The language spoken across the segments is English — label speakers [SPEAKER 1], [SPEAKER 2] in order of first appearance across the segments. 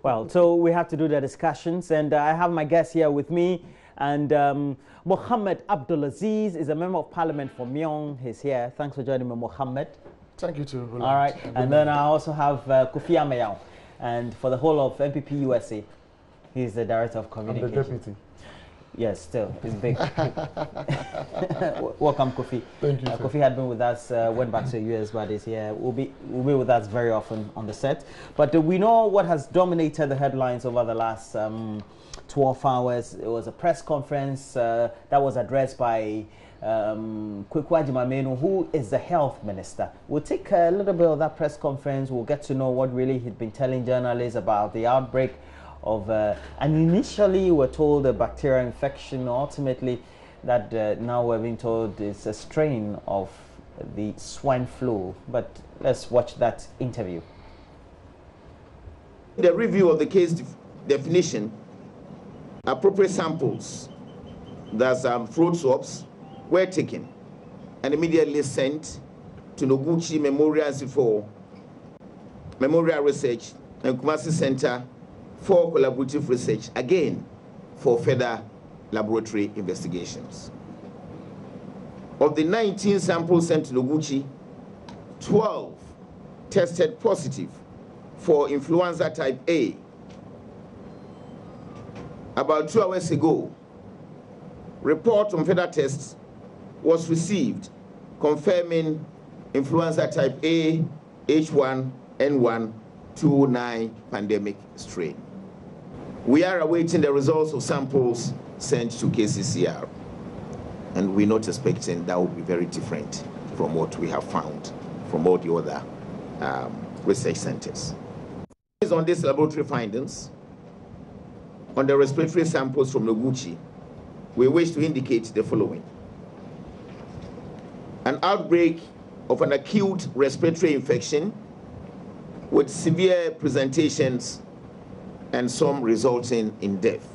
[SPEAKER 1] Well, so we have to do the discussions, and I have my guest here with me, and Mohammed Abdul-Aziz is a member of parliament for Myong. He's here. Thanks for joining me, Mohammed.
[SPEAKER 2] Thank you too.
[SPEAKER 1] All right, and then I also have Kofi Amayao, and for the whole of NPP USA, he's the director of communication.
[SPEAKER 2] I'm the deputy.
[SPEAKER 1] Yes, still, he's big. Welcome, Kofi.
[SPEAKER 2] Thank you.
[SPEAKER 1] Kofi had been with us, went back to the US, but is here. Will be with us very often on the set. But we know what has dominated the headlines over the last 12 hours. It was a press conference that was addressed by Kwaku Agyeman, who is the health minister. We'll take a little bit of that press conference. We'll get to know what really he'd been telling journalists about the outbreak of, and initially we're told a bacterial infection. Ultimately, that now we're being told it's a strain of the swine flu. But let's watch that interview.
[SPEAKER 3] The review of the case definition, appropriate samples, that's throat swabs, were taken and immediately sent to Noguchi Memorial Institute for Memorial Research and Kumasi Center for collaborative research, again for further laboratory investigations. Of the 19 samples sent to Noguchi, 12 tested positive for influenza type A. About 2 hours ago, report on further tests was received confirming influenza type A H1N1 209 pandemic strain. We are awaiting the results of samples sent to KCCR, and we're not expecting that will be very different from what we have found from all the other research centers. Based on these laboratory findings, on the respiratory samples from Noguchi, we wish to indicate the following. An outbreak of an acute respiratory infection with severe presentations and some resulting in death.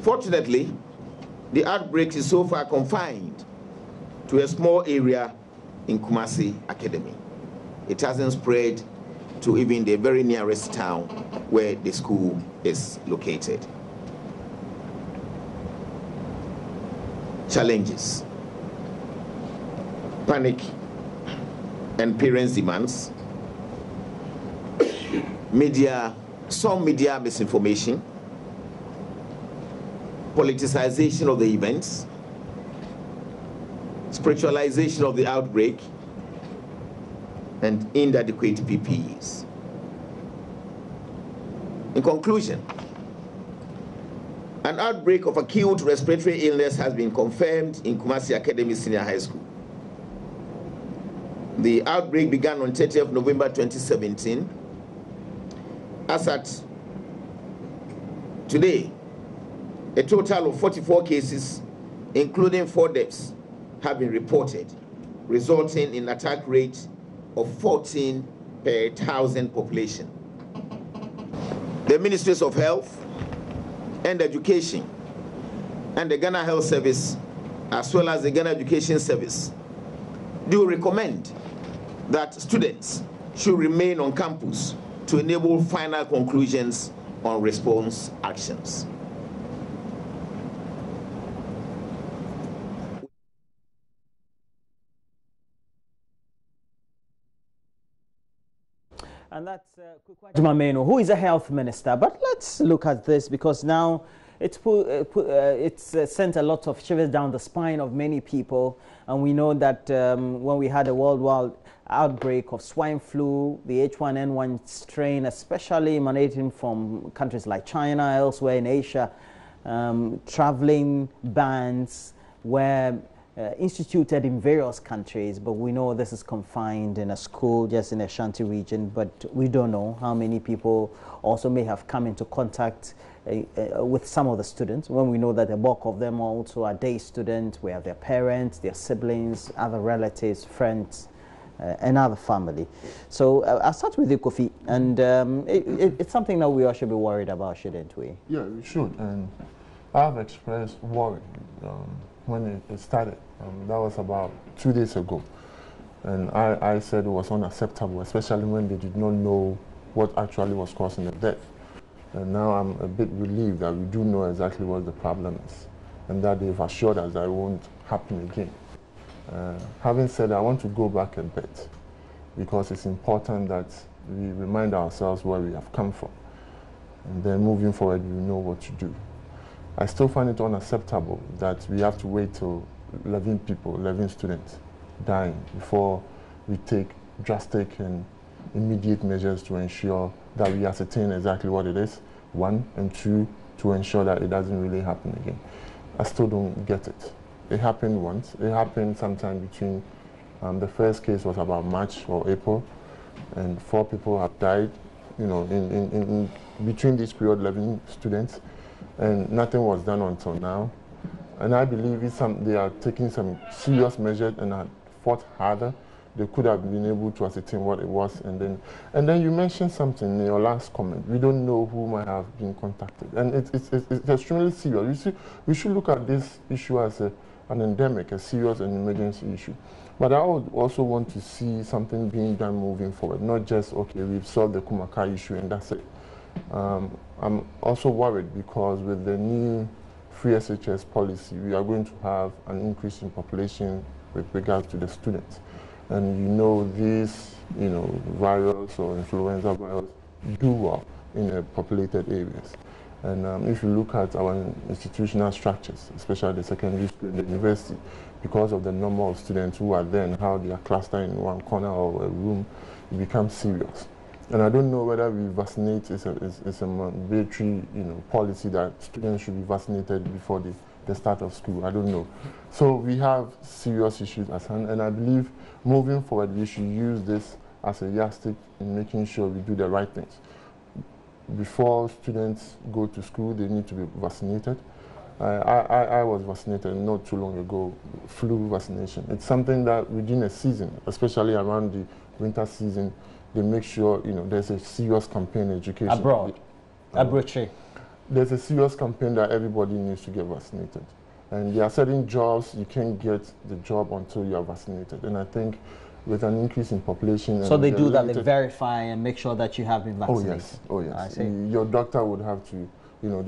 [SPEAKER 3] Fortunately, the outbreak is so far confined to a small area in Kumasi Academy. It hasn't spread to even the very nearest town where the school is located. Challenges: panic and parents' demands, some media misinformation, politicization of the events, spiritualization of the outbreak, and inadequate PPEs. In conclusion, an outbreak of acute respiratory illness has been confirmed in Kumasi Academy Senior High School. The outbreak began on 30th November 2017. As at today, a total of 44 cases, including 4 deaths, have been reported, resulting in an attack rate of 14 per 1,000 population. The Ministries of Health and Education and the Ghana Health Service, as well as the Ghana Education Service, do recommend that students should remain on campus to enable final conclusions on response actions.
[SPEAKER 1] And that's Kwaku Agyeman, who is a health minister. But let's look at this, because now it's sent a lot of shivers down the spine of many people. And we know that when we had a worldwide outbreak of swine flu, the H1N1 strain, especially emanating from countries like China, elsewhere in Asia, traveling bans were instituted in various countries, but we know this is confined in a school just in a Ashanti region, but we don't know how many people also may have come into contact with some of the students, when we know that the bulk of them also are day students. We have their parents, their siblings, other relatives, friends, and other family. So I'll start with you, Kofi, and it's something that we all should be worried about, shouldn't we?
[SPEAKER 2] Yeah, we should, and I've expressed worry when it started. That was about 2 days ago, and I said it was unacceptable, especially when they did not know what actually was causing the death. And now I'm a bit relieved that we do know exactly what the problem is, and that they've assured us that it won't happen again. Having said that, I want to go back a bit, because it's important that we remind ourselves where we have come from. And then moving forward, we know what to do. I still find it unacceptable that we have to wait till 11 people, 11 students dying before we take drastic and immediate measures to ensure that we ascertain exactly what it is, one, and two, to ensure that it doesn't really happen again. I still don't get it. It happened once. It happened sometime between, the first case was about March or April, and 4 people have died, you know, in between this period, 11 students, and nothing was done until now. And I believe they are taking some serious measures and had fought harder. They could have been able to ascertain what it was. And then you mentioned something in your last comment. We don't know who might have been contacted. And it's extremely serious. We should look at this issue as an endemic, a serious and emergency issue. But I would also want to see something being done moving forward, not just, okay, we've solved the Kumaka issue and that's it. I'm also worried because with the new free SHS policy, we are going to have an increase in population with regards to the students. And you know, these, you know, virus or influenza virus do well in the populated areas. And if you look at our institutional structures, especially the secondary school and the university, because of the number of students who are there and how they are clustered in one corner or a room, it becomes serious. And I don't know whether we vaccinate is a mandatory, you know, policy that students should be vaccinated before the start of school. I don't know. So we have serious issues at hand, and I believe moving forward we should use this as a yardstick in making sure we do the right things. Before students go to school, they need to be vaccinated. I was vaccinated not too long ago, flu vaccination. It's something that within a season, especially around the winter season, they make sure, you know, there's a serious campaign education.
[SPEAKER 1] Abroad.
[SPEAKER 2] There's a serious campaign that everybody needs to get vaccinated. And there are certain jobs, you can't get the job until you are vaccinated. And I think with an increase in population...
[SPEAKER 1] So they do that, they verify and make sure that you have been vaccinated?
[SPEAKER 2] Oh yes, I see. Your doctor would have to, you know,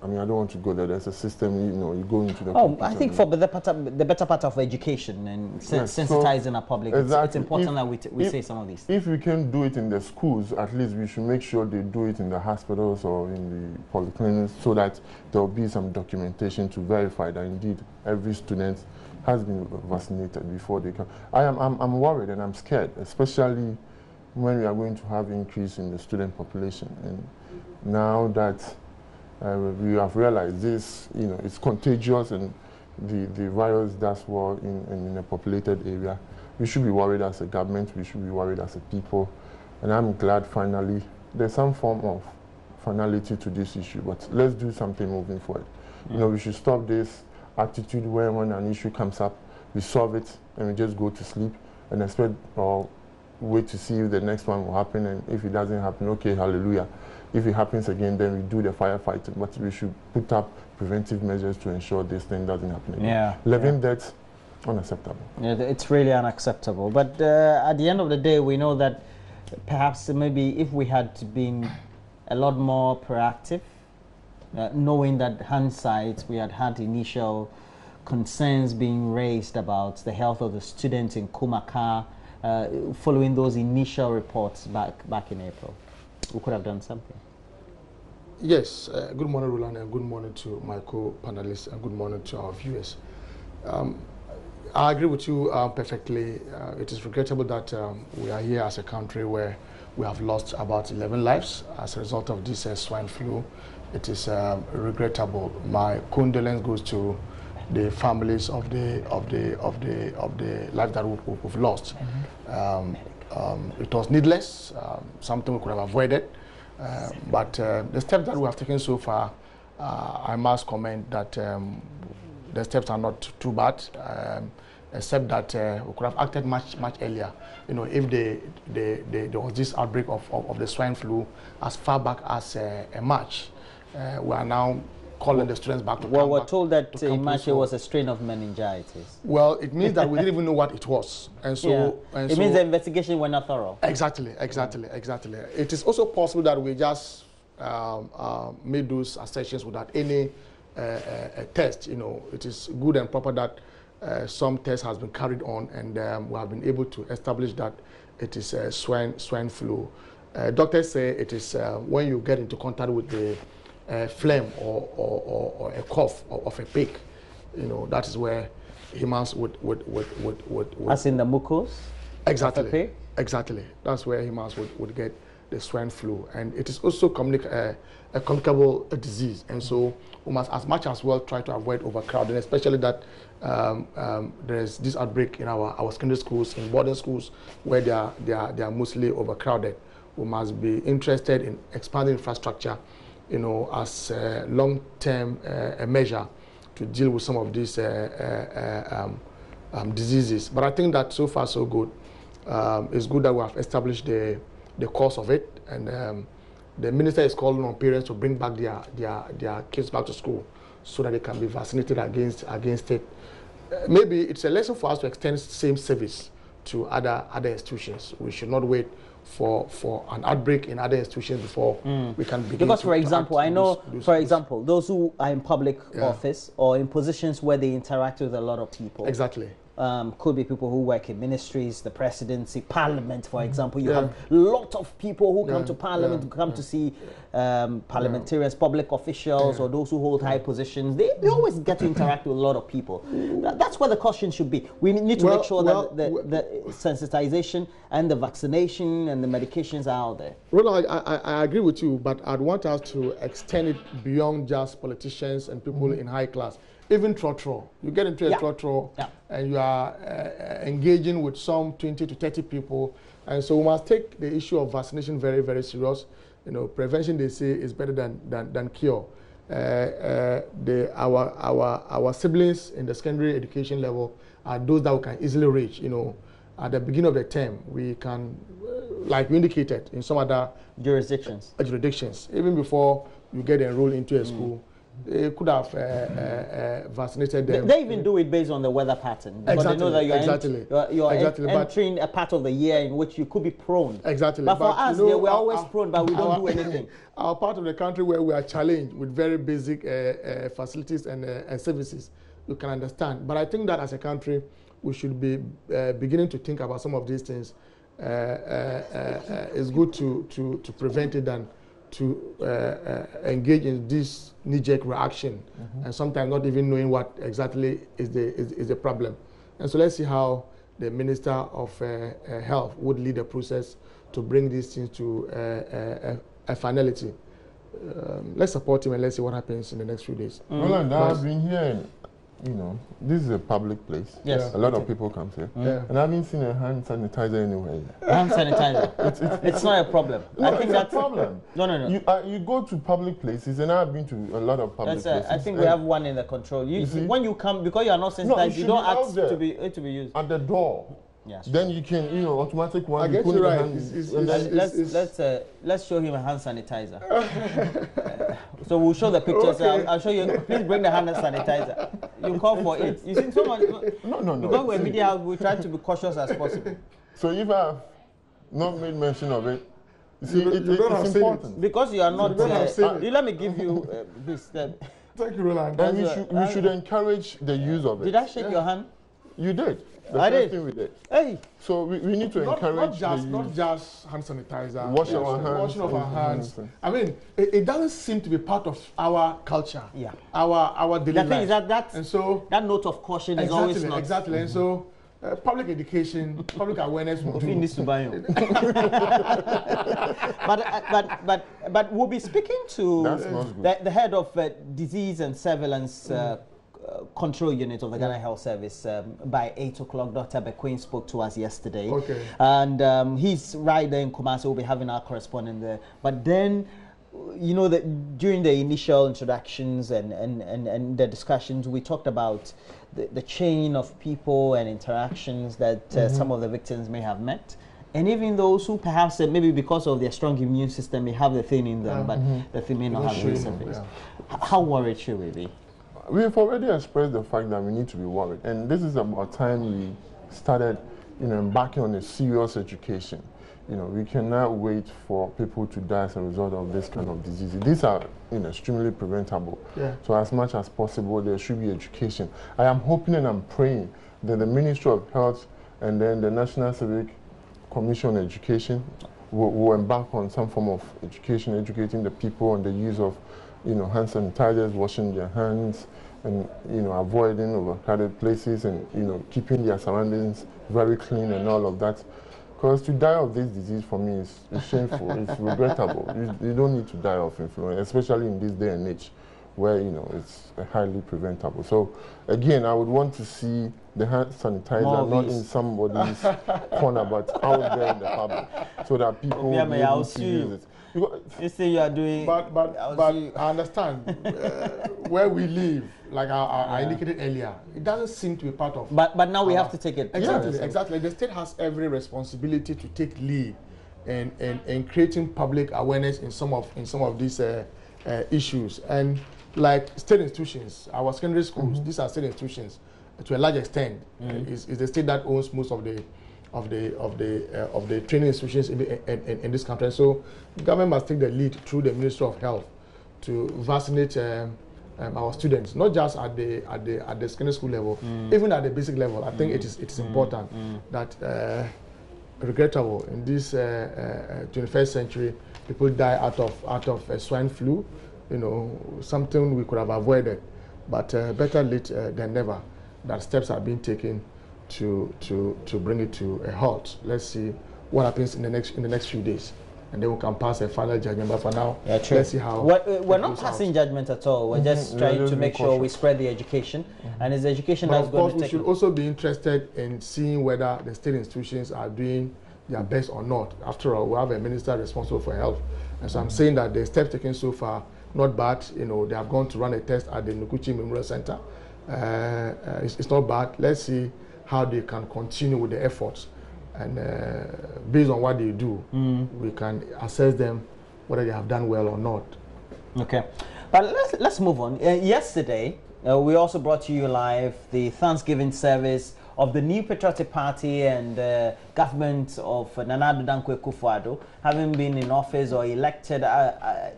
[SPEAKER 2] I mean, I don't want to go there. There's a system, you know, you go into the...
[SPEAKER 1] Oh, I think for the better part of education and sensitizing our public, exactly. It's important that we say some of these things.
[SPEAKER 2] If we can do it in the schools, at least we should make sure they do it in the hospitals or in the polyclinics so that there will be some documentation to verify that indeed every student has been vaccinated before they come. I'm worried and I'm scared, especially when we are going to have increase in the student population. And now that we have realized this, you know, it's contagious and the virus does well in a populated area. We should be worried as a government, we should be worried as a people. And I'm glad finally there's some form of finality to this issue, but let's do something moving forward. You know, we should stop this attitude where when an issue comes up, we solve it and we just go to sleep and expect or wait to see if the next one will happen, and if it doesn't happen, okay, hallelujah. If it happens again, then we do the firefighting, but we should put up preventive measures to ensure this thing doesn't happen again. 11 deaths, unacceptable. Yeah,
[SPEAKER 1] it's really unacceptable. But at the end of the day, we know that perhaps maybe if we had been a lot more proactive, knowing that hindsight, we had initial concerns being raised about the health of the students in Kumaka, following those initial reports back in April. We could have done something.
[SPEAKER 4] Yes. Good morning, Roland, and good morning to my co-panelists, and good morning to our viewers. I agree with you perfectly. It is regrettable that we are here as a country where we have lost about 11 lives as a result of this swine flu. It is regrettable. My condolence goes to the families of the life that we've lost. It was needless, something we could have avoided, but the steps that we have taken so far, I must comment that the steps are not too bad, except that we could have acted much earlier. You know, if there was this outbreak of the swine flu as far back as March, we are now calling the students back to
[SPEAKER 1] Well,
[SPEAKER 4] come
[SPEAKER 1] we're
[SPEAKER 4] back
[SPEAKER 1] told that
[SPEAKER 4] to campus.
[SPEAKER 1] it was a strain of meningitis.
[SPEAKER 4] Well, it means that we didn't even know what it was. And so...
[SPEAKER 1] Yeah. It means the investigation were not thorough.
[SPEAKER 4] Exactly. It is also possible that we just made those assertions without any test. You know, it is good and proper that some test has been carried on, and we have been able to establish that it is swine flu. Doctors say it is when you get into contact with the phlegm or a cough of a pig. You know, that is where humans would
[SPEAKER 1] as in the mucus?
[SPEAKER 4] Exactly.
[SPEAKER 1] Of a pig?
[SPEAKER 4] Exactly. That's where humans would get the swine flu. And it is also a communicable disease. And so we must as much as well try to avoid overcrowding, especially that there's this outbreak in our secondary schools, in boarding schools, where they are mostly overcrowded. We must be interested in expanding infrastructure, you know, as a long-term measure to deal with some of these diseases. But I think that so far so good. It's good that we have established the cause of it, and the minister is calling on parents to bring back their kids back to school so that they can be vaccinated against it. Maybe it's a lesson for us to extend same service to other institutions. We should not wait for an outbreak in other institutions before we can begin. Because,
[SPEAKER 1] for example, I know, for example, those who are in public office or in positions where they interact with a lot of people.
[SPEAKER 4] Exactly.
[SPEAKER 1] Could be people who work in ministries, the presidency, parliament, for example. You have a lot of people who come to parliament, who come to see parliamentarians, public officials, or those who hold high positions. They always get to interact with a lot of people. That's where the caution should be. We need to make sure that the sensitization and the vaccination and the medications are out there.
[SPEAKER 4] Well, I agree with you, but I'd want us to extend it beyond just politicians and people in high class. Even trotro, you get into a trotro and you are engaging with some 20 to 30 people, and so we must take the issue of vaccination very, very serious. You know, prevention, they say, is better than cure. Our siblings in the secondary education level are those that we can easily reach. You know, at the beginning of the term, we can, like you indicated, in some other jurisdictions, even before you get enrolled into a school. They could have vaccinated them.
[SPEAKER 1] They even do it based on the weather pattern. Because they know that you're entering a part of the year in which you could be prone.
[SPEAKER 4] Exactly.
[SPEAKER 1] But for us, we're always prone, but we don't do anything.
[SPEAKER 4] Our part of the country where we are challenged with very basic facilities and services, you can understand. But I think that as a country, we should be beginning to think about some of these things. It's good to prevent it than to engage in this knee-jerk reaction, and sometimes not even knowing what exactly is the problem. And so let's see how the Minister of Health would lead the process to bring these things to a finality. Let's support him and let's see what happens in the next few days.
[SPEAKER 2] Roland, I've been hearing, you know, this is a public place.
[SPEAKER 1] Yes.
[SPEAKER 2] A lot of people come here. And I haven't seen a hand sanitizer anywhere.
[SPEAKER 1] Hand sanitizer. It's not a problem.
[SPEAKER 2] No, I think that's a problem.
[SPEAKER 1] No.
[SPEAKER 2] You go to public places, and I've been to a lot of public places.
[SPEAKER 1] I think we have one in the control. When you come, because you are not sensitized, you don't ask to be used.
[SPEAKER 2] At the door.
[SPEAKER 1] Yes.
[SPEAKER 2] Then you can, automatic one.
[SPEAKER 4] I get you right.
[SPEAKER 1] Let's show him a hand sanitizer. So we'll show the pictures. Okay. I'll show you. Please bring the hand sanitizer. You call for it. You see, someone.
[SPEAKER 2] No.
[SPEAKER 1] Because we're media house, we try to be cautious as possible.
[SPEAKER 2] So if I have not made mention of it, you see, it's important.
[SPEAKER 1] Because you are not. Let me give you this.
[SPEAKER 4] Thank you, Roland.
[SPEAKER 2] And we should encourage the use of it.
[SPEAKER 1] Did I shake your hand?
[SPEAKER 2] You did.
[SPEAKER 1] I did.
[SPEAKER 2] Thing we did.
[SPEAKER 1] Hey.
[SPEAKER 2] So we need to encourage
[SPEAKER 4] not just hand sanitizer.
[SPEAKER 2] Washing our hands.
[SPEAKER 4] Washing of our hands. I mean, it doesn't seem to be part of our culture.
[SPEAKER 1] Yeah.
[SPEAKER 4] Our daily life.
[SPEAKER 1] The thing is
[SPEAKER 4] and so
[SPEAKER 1] that note of caution is always not.
[SPEAKER 4] Exactly. And so public education, public awareness will do.
[SPEAKER 1] Needs to buy him. But we'll be speaking to the head of disease and surveillance control unit of the Ghana Health Service by 8 o'clock. Dr. Bequin spoke to us yesterday.
[SPEAKER 4] Okay.
[SPEAKER 1] And he's right there in Kumasi. We'll be having our correspondent there. But then, you know, during the initial introductions and the discussions, we talked about the chain of people and interactions that some of the victims may have met. And even those who perhaps maybe because of their strong immune system may have the thing in them, but the thing may not have resurfaced. How worried should we be?
[SPEAKER 2] We've already expressed the fact that we need to be worried, and this is about time we started, embarking on a serious education. We cannot wait for people to die as a result of this kind of disease. These are extremely preventable. Yeah. So as much as possible, there should be education. I am hoping and I'm praying that the Ministry of Health and then the National Civic Commission on Education will embark on some form of education, educating the people on the use of hand sanitizers, washing their hands, and avoiding overcrowded places, and keeping their surroundings very clean and all of that. Because to die of this disease for me is shameful, it's regrettable. You don't need to die of influenza, especially in this day and age where it's highly preventable. So again, I would want to see the hand sanitizer not in somebody's corner, but out there in the public, so that people will be able to use it.
[SPEAKER 1] You say you are doing,
[SPEAKER 4] but I understand where we live, like I indicated earlier, it doesn't seem to be part of.
[SPEAKER 1] But now we have to take it.
[SPEAKER 4] Exactly. The state has every responsibility to take lead in creating public awareness in some of these issues. And like state institutions, our secondary schools, these are state institutions to a large extent. Is the state that owns most of the training institutions in this country. So the government must take the lead through the Ministry of Health to vaccinate our students, not just at the secondary school level, even at the basic level. I think it is important that regrettable in this 21st century, people die out of swine flu. Something we could have avoided, but better late than never. That steps are being taken to bring it to a halt. Let's see what happens in the next few days, and then we can pass a final judgment. But for now, let's see how.
[SPEAKER 1] We're not passing judgment at all. We're just trying to make sure we spread the education, and it's education that's going to take.
[SPEAKER 4] Of course, we should also be interested in seeing whether the state institutions are doing their best or not. After all, we have a minister responsible for health, and so I'm saying that the steps taken so far, not bad. They have gone to run a test at the Nukuchi Memorial Center. It's not bad. Let's see how they can continue with the efforts, and based on what they do, we can assess them whether they have done well or not.
[SPEAKER 1] Okay, but let's move on. Yesterday, we also brought to you live the Thanksgiving service of the new Patriotic Party and government of Nana Addo Dankwa Akufo-Addo, having been in office or elected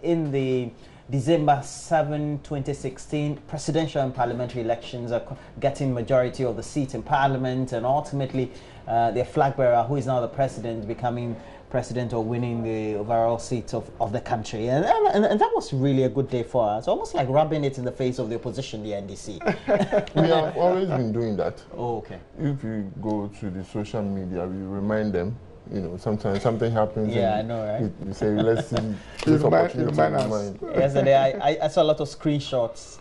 [SPEAKER 1] in the December 7, 2016 presidential and parliamentary elections, are getting majority of the seats in parliament, and ultimately their flag bearer, who is now the president, becoming president or winning the overall seat of the country. And that was really a good day for us, almost like rubbing it in the face of the opposition, the NDC.
[SPEAKER 2] We have always been doing that.
[SPEAKER 1] Oh, okay.
[SPEAKER 2] If you go to the social media, we remind them. Sometimes something happens.
[SPEAKER 1] Yeah, I know, right?
[SPEAKER 2] You say, let's see this opportunity.
[SPEAKER 1] Yesterday, I saw a lot of screenshots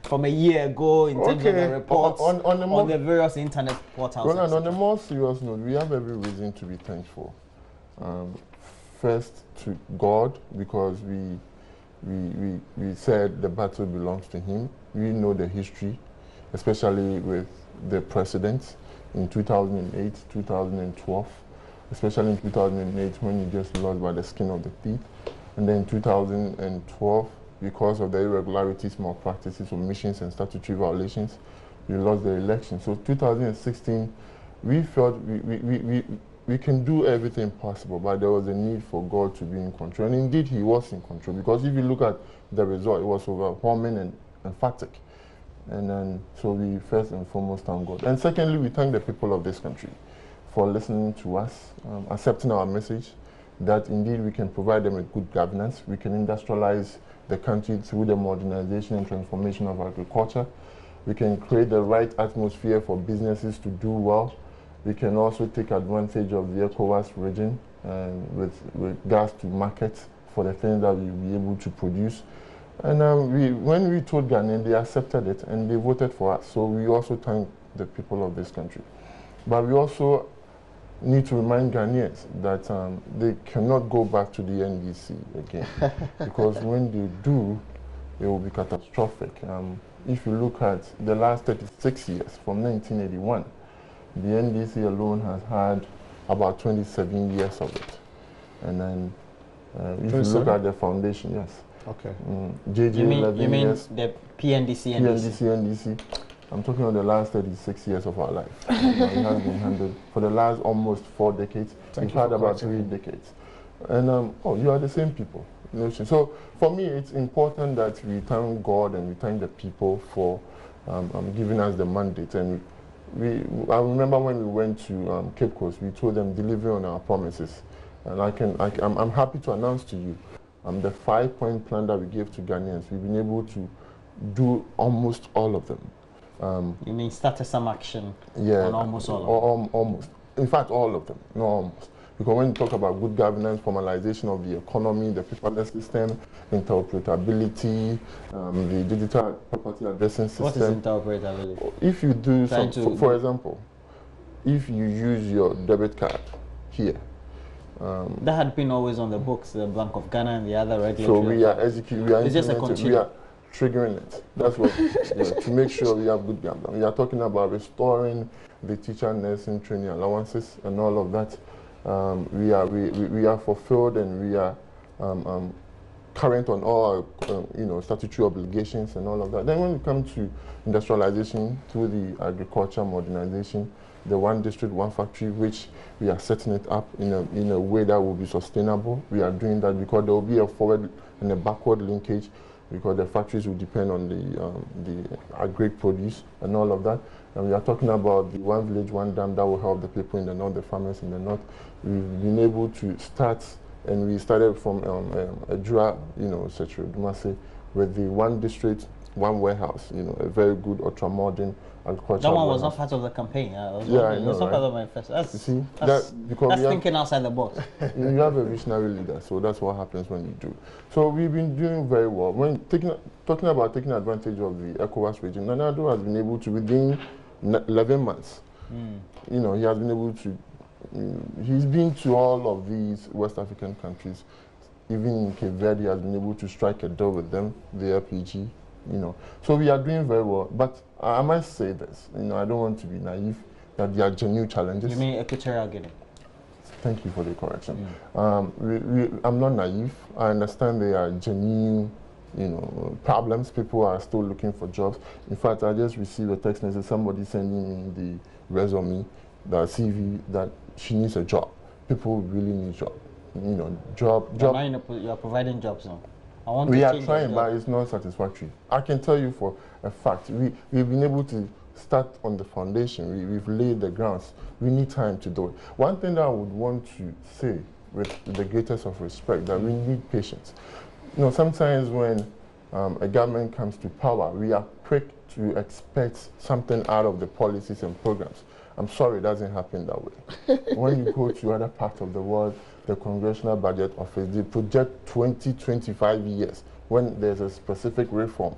[SPEAKER 1] from a year ago in terms of the reports on the various internet portals.
[SPEAKER 2] Well, and on a more serious note, we have every reason to be thankful. First to God, because we said the battle belongs to Him. We know the history, especially with the presidents in 2008, 2012. Especially in 2008 when you just lost by the skin of the teeth. And then in 2012, because of the irregularities, malpractices, omissions, and statutory violations, we lost the election. So 2016, we felt we can do everything possible, but there was a need for God to be in control. And indeed, He was in control, because if you look at the result, it was overwhelming and emphatic. And then, so we first and foremost thank God. And secondly, we thank the people of this country for listening to us, accepting our message, that indeed we can provide them with good governance. We can industrialize the country through the modernization and transformation of agriculture. We can create the right atmosphere for businesses to do well. We can also take advantage of the ECOWAS region with regards to markets for the things that we'll be able to produce. And when we told Ghanaians, they accepted it and they voted for us. So we also thank the people of this country. But we also need to remind Ghanaians that they cannot go back to the NDC again, because when they do, it will be catastrophic. If you look at the last 36 years, from 1981, the NDC alone has had about 27 years of it. And then if you look at the foundation, yes.
[SPEAKER 4] Okay.
[SPEAKER 2] JJ,
[SPEAKER 1] You mean
[SPEAKER 2] 11 years.
[SPEAKER 1] the PNDC and
[SPEAKER 2] NDC. I'm talking about the last 36 years of our life. It has been handled for the last almost 4 decades. We've had about 3 decades. And you are the same people. So for me, it's important that we thank God and we thank the people for giving us the mandate. And I remember when we went to Cape Coast, we told them deliver on our promises. And I'm happy to announce to you the 5-point plan that we gave to Ghanaians. We've been able to do almost all of them.
[SPEAKER 1] You mean started some action on almost all of them?
[SPEAKER 2] Almost. In fact, all of them, not almost. Because when you talk about good governance, formalization of the economy, the paperless system, interoperability, the digital property addressing system.
[SPEAKER 1] What is interoperability?
[SPEAKER 2] If you do for example, if you use your debit card here.
[SPEAKER 1] That had been always on the books, the Bank of Ghana and the other regulatory.
[SPEAKER 2] So we are executing, we are implementing, we are triggering it. That's what, to make sure we have good governance. We are talking about restoring the teacher nursing training allowances and all of that. We are fulfilled and we are current on all our statutory obligations and all of that. Then when it comes to industrialization through the agriculture modernization, the one district, one factory, which we are setting it up in a way that will be sustainable. We are doing that because there will be a forward and a backward linkage, because the factories will depend on the agri produce and all of that. And we are talking about the one village, one dam that will help the people in the north, the farmers in the north. We've been able to start, and we started from Ejura, Kumasi, with the one district, one warehouse, a very good ultra-modern agriculture.
[SPEAKER 1] That one was not part of the campaign.
[SPEAKER 2] I know,
[SPEAKER 1] it's not part of my first. That's thinking outside the box.
[SPEAKER 2] You have a visionary leader, so that's what happens when you do. So we've been doing very well. When talking about taking advantage of the ECOWAS region, Nanado has been able to, within 11 months, he has been able to, he's been to all of these West African countries. Even in Cape Verde, he has been able to strike a deal with them, the LPG. So we are doing very well, but I must say this, I don't want to be naive, that there are genuine challenges.
[SPEAKER 1] You mean Equatorial Guinea?
[SPEAKER 2] Thank you for the correction. I'm not naive. I understand there are genuine, problems. People are still looking for jobs. In fact, I just received a text message, somebody sending me the resume, the CV, that she needs a job. People really need a job.
[SPEAKER 1] You are providing jobs now.
[SPEAKER 2] We are trying, but it's not satisfactory. I can tell you for a fact, we've been able to start on the foundation. We've laid the grounds. We need time to do it. One thing that I would want to say with the greatest of respect, that we need patience. Sometimes when a government comes to power, we are quick to expect something out of the policies and programs. I'm sorry, it doesn't happen that way. When you go to other parts of the world, the Congressional Budget Office, they project 20, 25 years when there's a specific reform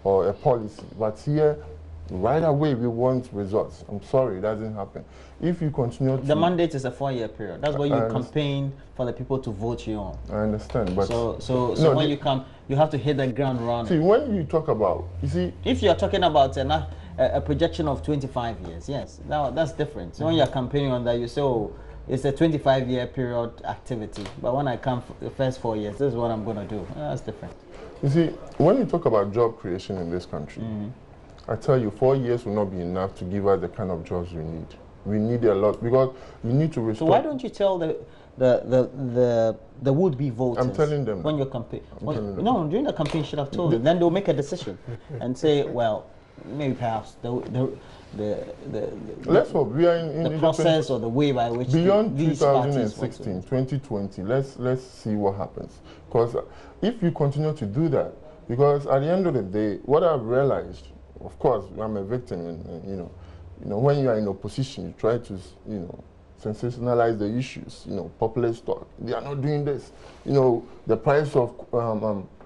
[SPEAKER 2] or a policy. But here, right away, we want results. I'm sorry, it doesn't happen. If you continue to...
[SPEAKER 1] The mandate is a 4-year period. That's what you campaign for the people to vote you on.
[SPEAKER 2] I understand, but...
[SPEAKER 1] So when you come, you have to hit the ground running.
[SPEAKER 2] See, when you talk about...
[SPEAKER 1] If you're talking about a projection of 25 years, yes, that's different. So when you're campaigning on that, you say, it's a 25-year period activity, but when I come for the first 4 years, this is what I'm going to do. That's different.
[SPEAKER 2] You see, when you talk about job creation in this country, I tell you, 4 years will not be enough to give us the kind of jobs we need. We need a lot, because we need to restore...
[SPEAKER 1] So why don't you tell the would-be voters?
[SPEAKER 2] I'm telling them.
[SPEAKER 1] When you campaign. No, during the campaign, you should have told them. Then they'll make a decision and say, well, maybe perhaps
[SPEAKER 2] let's hope we are in
[SPEAKER 1] the process or the way by which
[SPEAKER 2] beyond 2016, 2020. Let's see what happens. Because if you continue to do that, because at the end of the day, what I've realized, of course, I'm a victim, and when you are in opposition, you try to sensationalize the issues. Populist talk. They are not doing this. The price of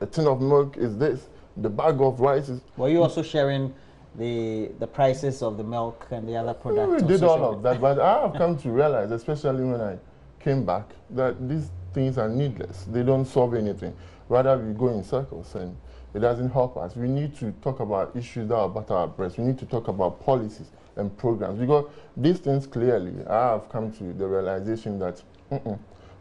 [SPEAKER 2] a tin of milk is this. The bag of rice is...
[SPEAKER 1] Were you also sharing the prices of the milk and the other products?
[SPEAKER 2] We did all of that, but I have come to realize, especially when I came back, that these things are needless. They don't solve anything. Rather, we go in circles, and it doesn't help us. We need to talk about issues that are better our breast. We need to talk about policies and programs. Because these things clearly, I have come to the realization that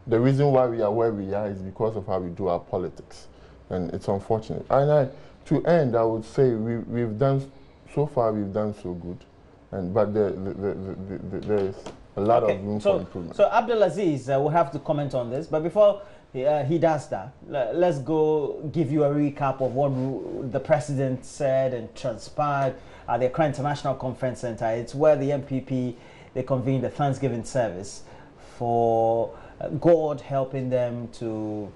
[SPEAKER 2] the reason why we are where we are is because of how we do our politics. And it's unfortunate. And to end, I would say we've done, so far we've done so good. But there is a lot of room for improvement.
[SPEAKER 1] So Abdul-Aziz will have to comment on this. But before he does that, let's go give you a recap of what the president said and transpired at the Accra International Conference Center. It's where the NPP, they convened the Thanksgiving service for God helping them to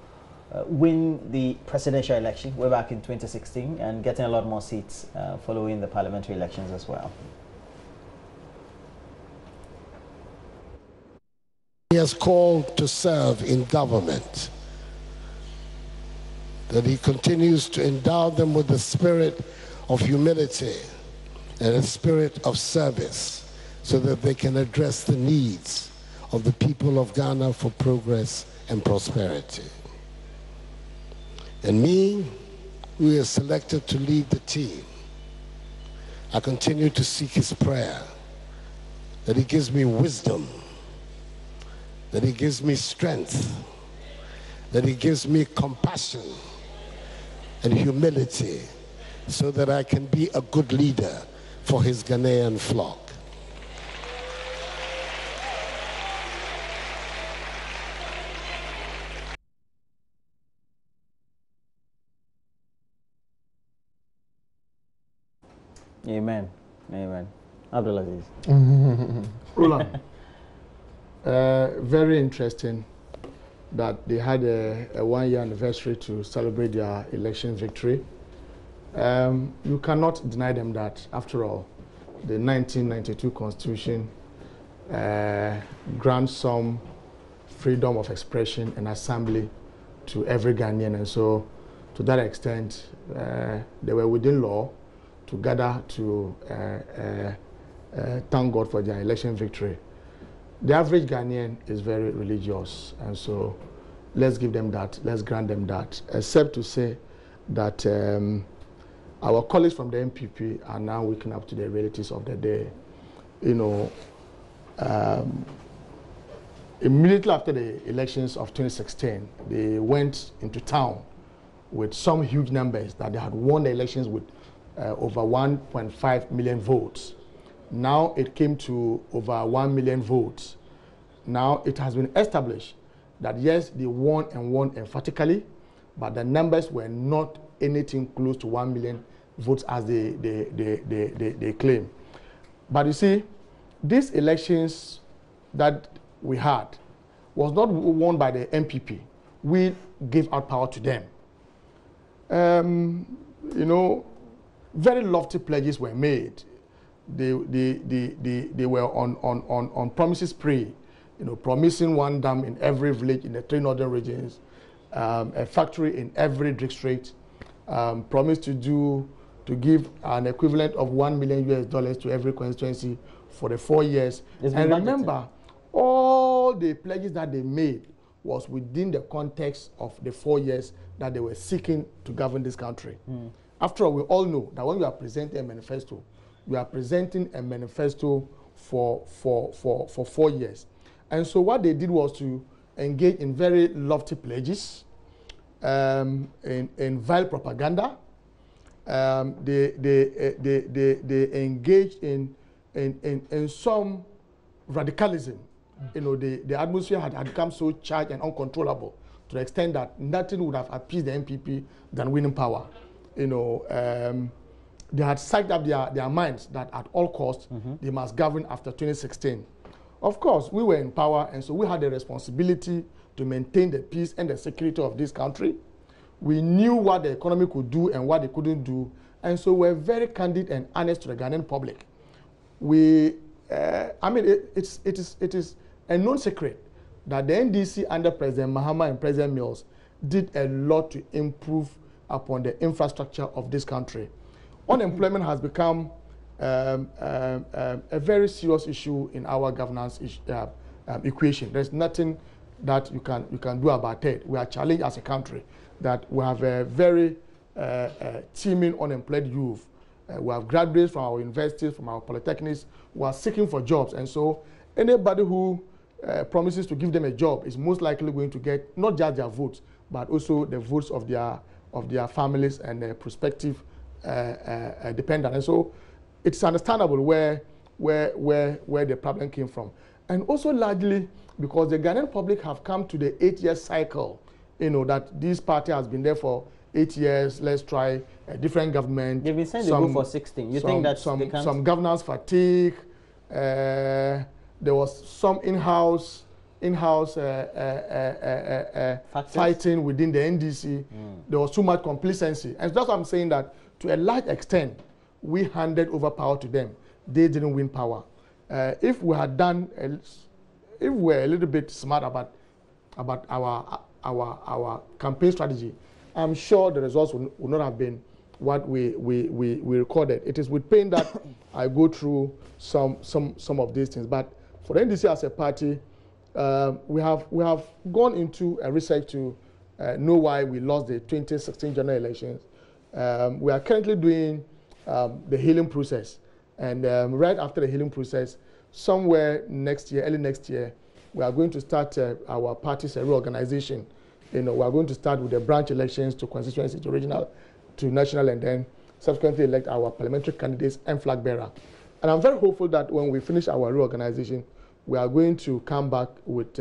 [SPEAKER 1] win the presidential election way back in 2016 and getting a lot more seats following the parliamentary elections as well.
[SPEAKER 5] He has called to serve in government, that he continues to endow them with the spirit of humility and a spirit of service so that they can address the needs of the people of Ghana for progress and prosperity. And me, who is selected to lead the team, I continue to seek his prayer, that he gives me wisdom, that he gives me strength, that he gives me compassion and humility so that I can be a good leader for his Ghanaian flock.
[SPEAKER 1] Amen. Amen. Abdul-Aziz.
[SPEAKER 4] Roland, very interesting that they had a one-year anniversary to celebrate their election victory. You cannot deny them that, after all, the 1992 Constitution grants some freedom of expression and assembly to every Ghanaian, and so to that extent, they were within law to gather to thank God for their election victory. The average Ghanaian is very religious, and so let's give them that, let's grant them that, except to say that our colleagues from the NPP are now waking up to the realities of the day. You know, immediately after the elections of 2016, they went into town with some huge numbers that they had won the elections with over 1.5 million votes. Now it came to over 1 million votes. Now it has been established that yes, they won and won emphatically, but the numbers were not anything close to 1 million votes as they claim. But you see, these elections that we had was not won by the NPP. We gave out power to them. You know, very lofty pledges were made. They were on promises spree, you know, promising one dam in every village in the 3 northern regions, a factory in every district, promised to give an equivalent of $1 million to every constituency for the 4 years. And remember, all the pledges that they made was within the context of the 4 years that they were seeking to govern this country. After all, we all know that when we are presenting a manifesto, we are presenting a manifesto for 4 years. And so what they did was to engage in very lofty pledges, in vile propaganda. They engaged in some radicalism. You know, the atmosphere had become so charged and uncontrollable to the extent that nothing would have appeased the NPP than winning power. You know, they had psyched up their minds that at all costs they must govern after 2016. Of course, we were in power, and so we had the responsibility to maintain the peace and the security of this country. We knew what the economy could do and what they couldn't do, and so we're very candid and honest to the Ghanaian public. I mean, it is a known secret that the NDC under President Mahama and President Mills did a lot to improve upon the infrastructure of this country. Unemployment has become a very serious issue in our governance equation. There's nothing that you can do about it. We are challenged as a country that we have a very teeming unemployed youth. We have graduates from our universities, from our polytechnics, who are seeking for jobs. And so anybody who promises to give them a job is most likely going to get not just their votes, but also the votes of their families and their prospective dependents. And so it's understandable where the problem came from. And also largely because the Ghanaian public have come to the 8-year cycle, that this party has been there for 8 years, let's try a different government.
[SPEAKER 1] They've been saying they go for 16. You think that
[SPEAKER 4] some governance fatigue, there was some in-house fighting within the NDC. There was too much complacency. And that's why I'm saying that to a large extent, we handed over power to them. They didn't win power. If we had done, if we were a little bit smart about our campaign strategy, I'm sure the results would not have been what we recorded. It is with pain that I go through some of these things. But for the NDC as a party, we have gone into a research to know why we lost the 2016 general elections. We are currently doing the healing process. And right after the healing process, somewhere next year, early next year, we are going to start our party's reorganization. We are going to start with the branch elections to constituency, to regional, to national, and then subsequently elect our parliamentary candidates and flag bearer. And I'm very hopeful that when we finish our reorganization, we are going to come back with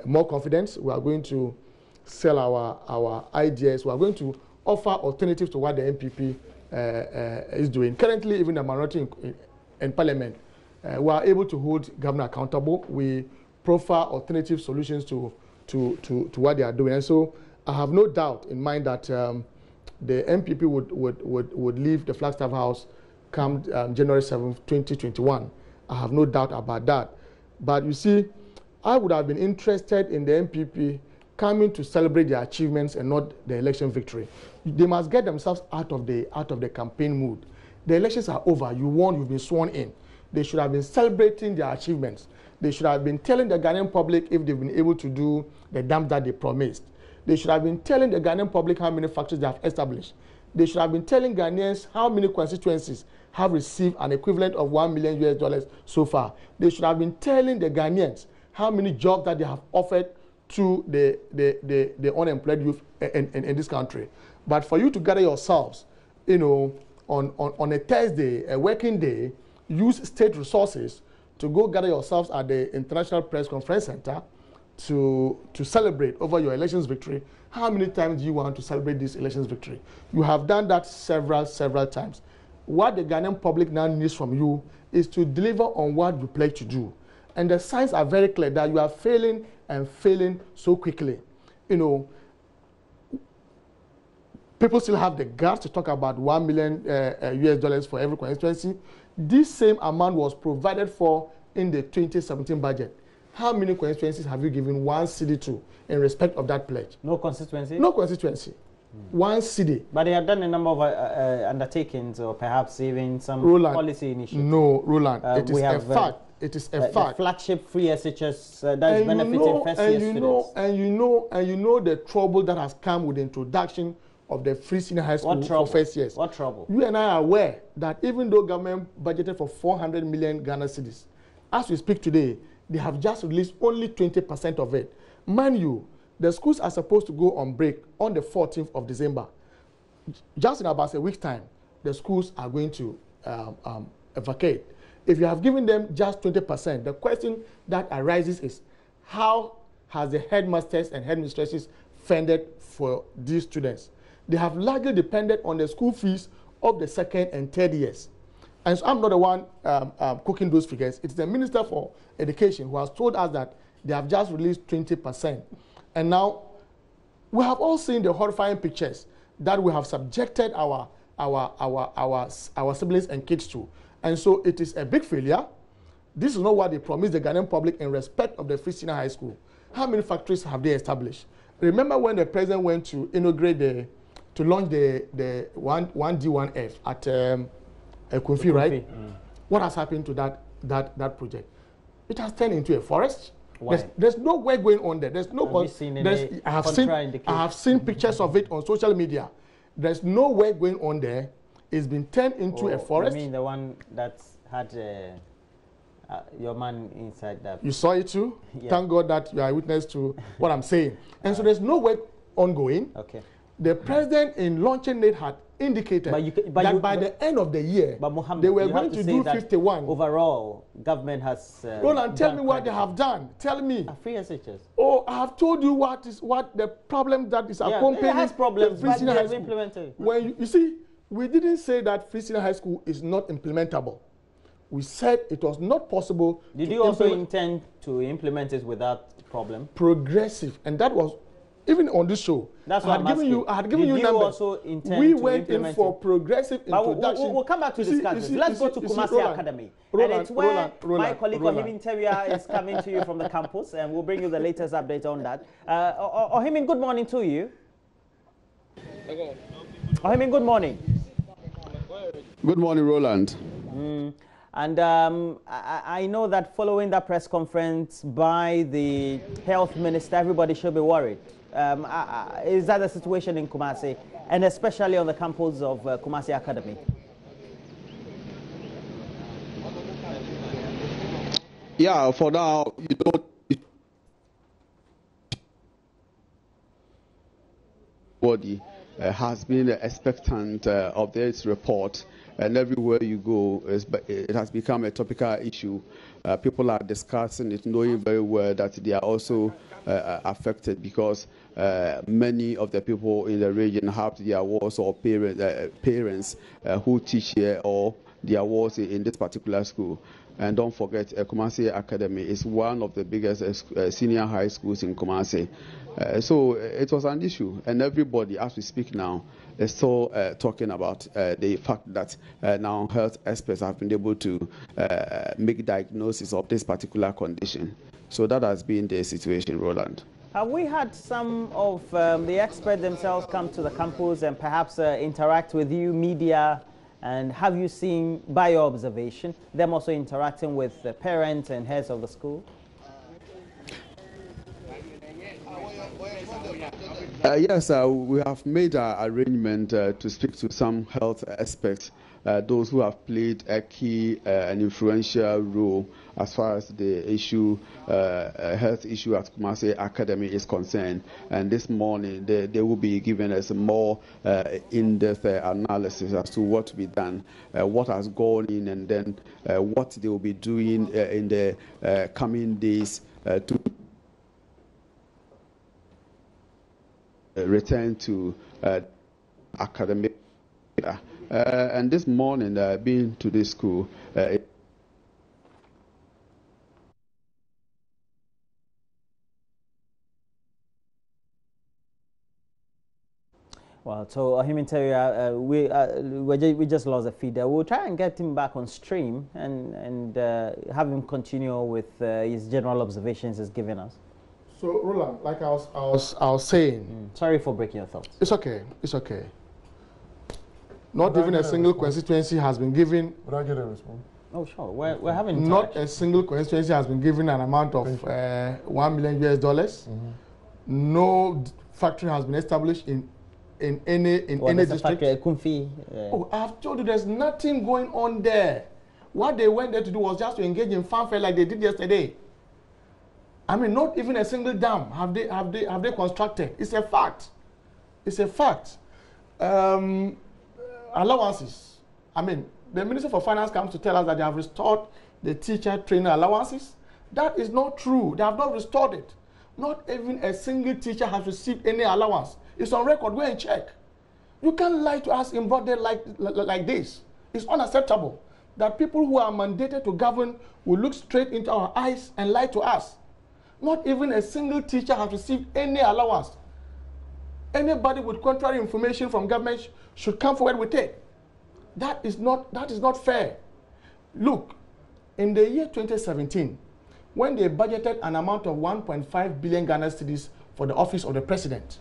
[SPEAKER 4] more confidence. We are going to sell our ideas. We are going to offer alternatives to what the NPP is doing. Currently, even the minority in Parliament, we are able to hold government accountable. We profile alternative solutions to what they are doing. And so I have no doubt in mind that the NPP would leave the Flagstaff House come January 7th, 2021. I have no doubt about that. But you see, I would have been interested in the NPP coming to celebrate their achievements and not the election victory. They must get themselves out of the campaign mood. The elections are over. You won. You've been sworn in. They should have been celebrating their achievements. They should have been telling the Ghanaian public if they've been able to do the dams that they promised. They should have been telling the Ghanaian public how many factories they have established. They should have been telling Ghanaians how many constituencies have received an equivalent of $1 million so far. They should have been telling the Ghanaians how many jobs that they have offered to the unemployed youth in this country. But for you to gather yourselves, on a Thursday, a working day, use state resources to go gather yourselves at the International Press Conference Center to celebrate over your elections victory. How many times do you want to celebrate this elections victory? You have done that several times. What the Ghanaian public now needs from you is to deliver on what you pledge to do. And the signs are very clear that you are failing and failing so quickly. People still have the guts to talk about $1 million US for every constituency. This same amount was provided for in the 2017 budget. How many constituencies have you given one city to in respect of that pledge?
[SPEAKER 1] No constituency?
[SPEAKER 4] No constituency. One city.
[SPEAKER 1] But they have done a number of undertakings or perhaps even some policy initiatives.
[SPEAKER 4] No, Roland, it is a fact. It is a fact.
[SPEAKER 1] The flagship free SHS that is benefiting first-year students.
[SPEAKER 4] And you know the trouble that has come with the introduction of the free senior high school for first years.
[SPEAKER 1] What trouble?
[SPEAKER 4] You and I are aware that even though government budgeted for 400 million Ghana cedis, as we speak today, they have just released only 20% of it. Mind you, the schools are supposed to go on break on the 14th of December. Just in about a week's time, the schools are going to vacate. If you have given them just 20%, the question that arises is, how has the headmasters and headmistresses funded for these students? They have largely depended on the school fees of the second and third years. And so I'm not the one cooking those figures. It's the Minister for Education who has told us that they have just released 20%. And now we have all seen the horrifying pictures that we have subjected our siblings and kids to. And so it is a big failure. This is not what they promised the Ghanaian public in respect of the free senior high school. How many factories have they established? Remember when the president went to inaugurate to launch the 1D1F at Kumfi, right? What has happened to that project? It has turned into a forest. There's no work going on there. There's no. I have seen pictures of it on social media. There's no work going on there. it's been turned into a forest.
[SPEAKER 1] You mean the one that had your man inside that?
[SPEAKER 4] You saw it too?
[SPEAKER 1] Yeah.
[SPEAKER 4] Thank God that you are a witness to what I'm saying. And so there's no work ongoing.
[SPEAKER 1] Okay.
[SPEAKER 4] The president in launching it had indicated that by the end of the year, they were going to do 51.
[SPEAKER 1] Overall, government has...
[SPEAKER 4] Roland, tell me what they have done. Tell me.
[SPEAKER 1] Free SHS.
[SPEAKER 4] Oh, I have told you what the problem that is accompanying...
[SPEAKER 1] It has problems,
[SPEAKER 4] Free
[SPEAKER 1] but
[SPEAKER 4] Senior
[SPEAKER 1] they
[SPEAKER 4] High
[SPEAKER 1] have
[SPEAKER 4] School.
[SPEAKER 1] implemented.
[SPEAKER 4] When you see, we didn't say that Free Senior High School is not implementable. We said it was not possible.
[SPEAKER 1] Did you also intend to implement it without problem?
[SPEAKER 4] Progressive, and that was even on this show.
[SPEAKER 1] That's what I
[SPEAKER 4] had given you numbers.
[SPEAKER 1] Also intend
[SPEAKER 4] we
[SPEAKER 1] to
[SPEAKER 4] went in for progressive introduction.
[SPEAKER 1] We'll come back to discuss this. Let's go to Kumasi Academy. And it's where my colleague Ohimin Teria is coming to you from the campus, and we'll bring you the latest update on that. Ohimin, good morning to you. Ohimin, good morning.
[SPEAKER 6] Good morning, Roland.
[SPEAKER 1] And I know that following that press conference by the health minister, everybody should be worried. Is that the situation in Kumasi, and especially on the campus of Kumasi Academy?
[SPEAKER 6] Yeah, for now, you don't... Body has been expectant of this report. And everywhere you go, it has become a topical issue. People are discussing it, knowing very well that they are also affected because many of the people in the region have their wards or parents who teach here or their wards in this particular school. And don't forget, Kumasi Academy is one of the biggest senior high schools in Kumasi. So it was an issue, and everybody, as we speak now, is still talking about the fact that now health experts have been able to make diagnosis of this particular condition. So that has been the situation, Roland.
[SPEAKER 1] Have we had some of the experts themselves come to the campus and perhaps interact with you, media? And have you seen, by your observation, them also interacting with the parents and heads of the school?
[SPEAKER 6] Yes, we have made an arrangement to speak to some health experts, those who have played a key and influential role as far as the issue, health issue at Kumasi Academy is concerned. And this morning, they will be giving us more in-depth analysis as to what to be done, what has gone in, and then what they will be doing in the coming days to return to academic. And this morning, being to this school,
[SPEAKER 1] Well, so Ohimin Teria, we just lost the feed there. We'll try and get him back on stream and have him continue with his general observations he's given us.
[SPEAKER 4] So, Roland, like I was saying...
[SPEAKER 1] Sorry for breaking your thoughts.
[SPEAKER 4] It's okay. It's okay. Not even a single constituency has been given...
[SPEAKER 2] Would I get a response?
[SPEAKER 1] Oh, sure. We're having...
[SPEAKER 4] Not a single constituency has been given an amount of $1 million US. No factory has been established in any district. Oh, I've told you there's nothing going on there. What they went there to do was just to engage in fanfare like they did yesterday. I mean, not even a single dam have they constructed. It's a fact. It's a fact. Allowances. I mean, the Minister for Finance comes to tell us that they have restored the teacher trainer allowances. That is not true. They have not restored it. Not even a single teacher has received any allowance. It's on record. Go and check. You can't lie to us in broad day like this. It's unacceptable that people who are mandated to govern will look straight into our eyes and lie to us. Not even a single teacher has received any allowance. Anybody with contrary information from government should come forward with it. That is not fair. Look, in the year 2017, when they budgeted an amount of 1.5 billion Ghana cedis for the office of the president,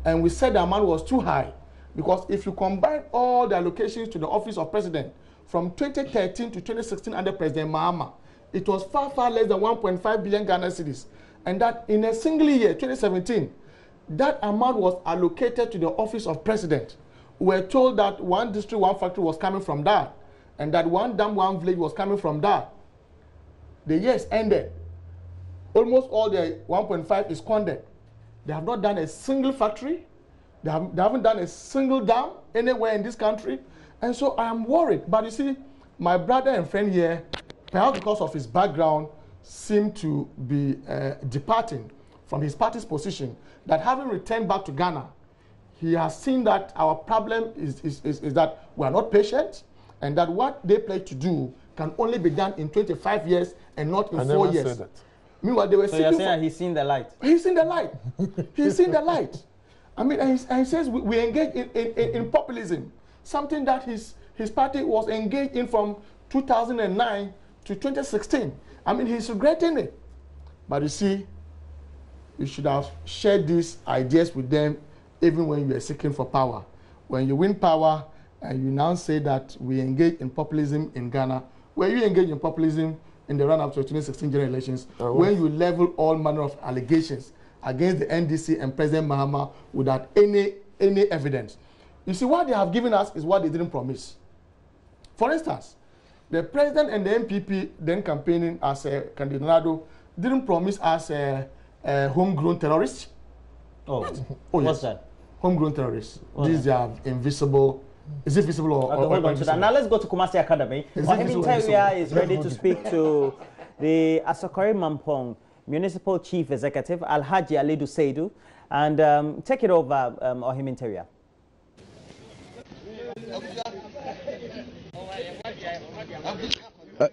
[SPEAKER 4] and we said the amount was too high, because if you combine all the allocations to the office of president from 2013 to 2016 under President Mahama, it was far, far less than 1.5 billion Ghana cedis. And that in a single year, 2017, that amount was allocated to the office of president. were told that one district, one factory was coming from that, and that one dam, one village was coming from that. The years ended. Almost all the 1.5 is squandered. They have not done a single factory. They haven't done a single dam anywhere in this country. And so I am worried. But you see, my brother and friend here, perhaps because of his background, seemed to be departing from his party's position, that having returned back to Ghana, he has seen that our problem is that we are not patient, and that what they pledge to do can only be done in 25 years and not in 4 years.
[SPEAKER 2] Said that.
[SPEAKER 4] Meanwhile, they were
[SPEAKER 1] so you're saying that he's seen the light?
[SPEAKER 4] He's seen the light. He's seen the light. I mean, and he says we engage in populism, something that his party was engaged in from 2009 to 2016. I mean, he's regretting it. But you see, you should have shared these ideas with them even when you are seeking for power. When you win power and you now say that we engage in populism in Ghana, where you engage in populism in the run-up to the 2016 general elections, when you level all manner of allegations against the NDC and President Mahama without any evidence. You see, what they have given us is what they didn't promise. For instance, the president and the NPP then campaigning as a candidate didn't promise us a homegrown terrorist.
[SPEAKER 1] Oh,
[SPEAKER 4] yes.
[SPEAKER 1] What's that?
[SPEAKER 4] Homegrown terrorists. These are invisible. Is it visible or
[SPEAKER 1] hold on to that. Now let's go to Kumasi Academy. Oheminteria is ready to speak to the Asokore Mampong Municipal Chief Executive, Alhaji Alidu Seidu. And take it over, Oheminteria.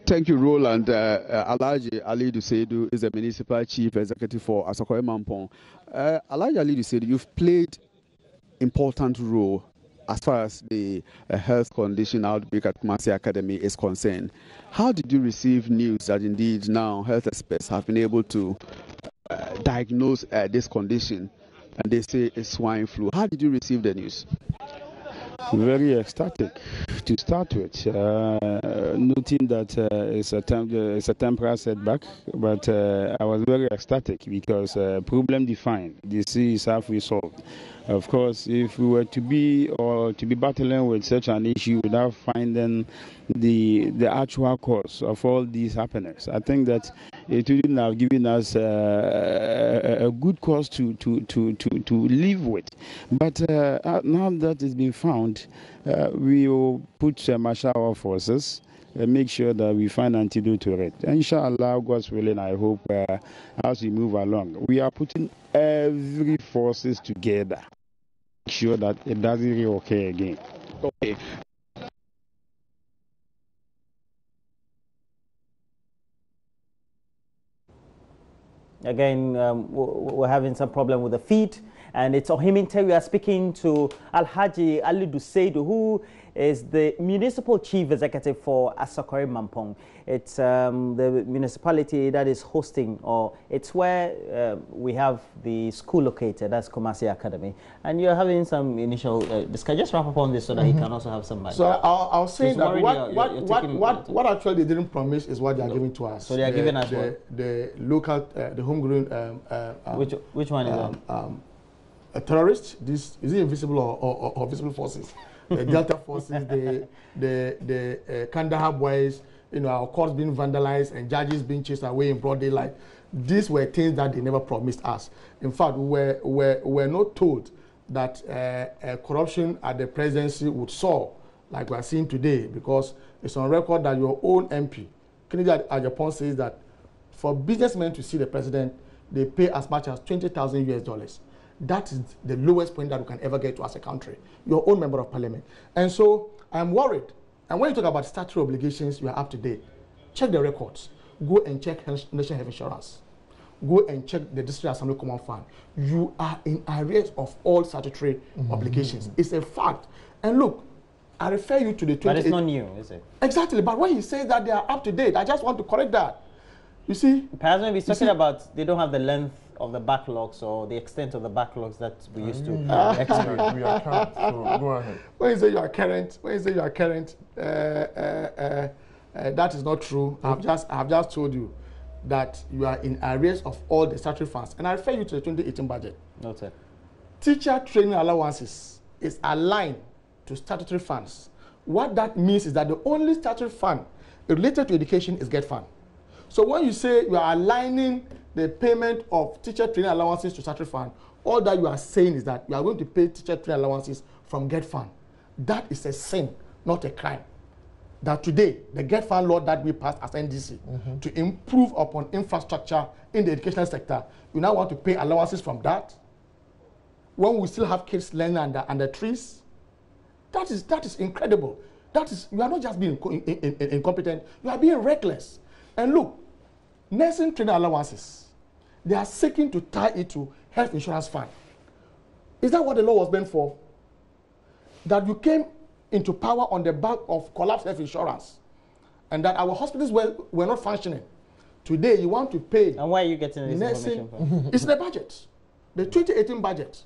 [SPEAKER 6] Thank you, Roland. Alhaji Alidu Seidu is the Municipal Chief Executive for Asokore Mampong. Alhaji Alidu Seidu, you've played important role as far as the health condition outbreak at Kumasi Academy is concerned. How did you receive news that indeed now health experts have been able to diagnose this condition and they say it's swine flu? How did you receive the news?
[SPEAKER 7] Very ecstatic to start with, noting that it's a temporary setback, but I was very ecstatic because problem defined, disease half resolved. Of course, if we were to be battling with such an issue without finding the actual cause of all these happenings, I think that it wouldn't have given us a good cause to live with. But now that it's been found, we will put marshal our forces and make sure that we find antidote to it. Inshallah, God's willing, I hope as we move along, we are putting every forces together, make sure that it doesn't reoccur again.
[SPEAKER 6] Okay.
[SPEAKER 1] Again, we're having some problem with the feed, and it's Oheminteria speaking to Alhaji Alidu Seidu, who is the Municipal Chief Executive for Asokore Mampong. It's the municipality that is hosting, or it's where we have the school located, that's Kumasi Academy. And you're having some initial discussion. Just wrap up on this so that he can also have some.
[SPEAKER 4] So I'll say that what actually they didn't promise is what they are giving to us.
[SPEAKER 1] So they are giving us
[SPEAKER 4] the local, the homegrown.
[SPEAKER 1] Which one is that?
[SPEAKER 4] A terrorist. This is it invisible or visible forces? The Delta forces, the Kandahar boys, our courts being vandalized and judges being chased away in broad daylight. These were things that they never promised us. In fact, we're not told that corruption at the presidency would soar like we are seeing today, because it's on record that your own MP, Kennedy Ajapon, says that for businessmen to see the president, they pay as much as $20,000 US. That is the lowest point that we can ever get to as a country, your own member of parliament. And so I'm worried. And when you talk about statutory obligations, you are up to date. Check the records. Go and check National Health Insurance. Go and check the District Assembly Common Fund. You are in arrears of all statutory obligations. It's a fact. And look, I refer you to the 28...
[SPEAKER 1] But it's not new, is it?
[SPEAKER 4] Exactly. But when he says that they are up to date, I just want to correct that. You see?
[SPEAKER 1] Perhaps maybe he's talking about they don't have the length of the backlogs or the extent of the backlogs that we used to experience.
[SPEAKER 2] We are current, so go ahead.
[SPEAKER 4] When you say you are current, that is not true. I've just told you that you are in arrears of all the statutory funds. And I refer you to the 2018 budget.
[SPEAKER 1] Noted.
[SPEAKER 4] Teacher training allowances is aligned to statutory funds. What that means is that the only statutory fund related to education is GET fund. So when you say you are aligning the payment of teacher training allowances to statutory fund, all that you are saying is that you are going to pay teacher training allowances from GET fund. That is a sin, not a crime. That today, the GET fund law that we passed as NDC to improve upon infrastructure in the educational sector, you now want to pay allowances from that? When we still have kids learning under trees? That is incredible. You are not just being incompetent, you are being reckless. And look, nursing training allowances, they are seeking to tie it to health insurance fund. Is that what the law was meant for? That you came into power on the back of collapsed health insurance, and that our hospitals were not functioning. Today, you want to pay. And
[SPEAKER 1] why are you getting this information from?
[SPEAKER 4] It's the budget, the 2018 budget,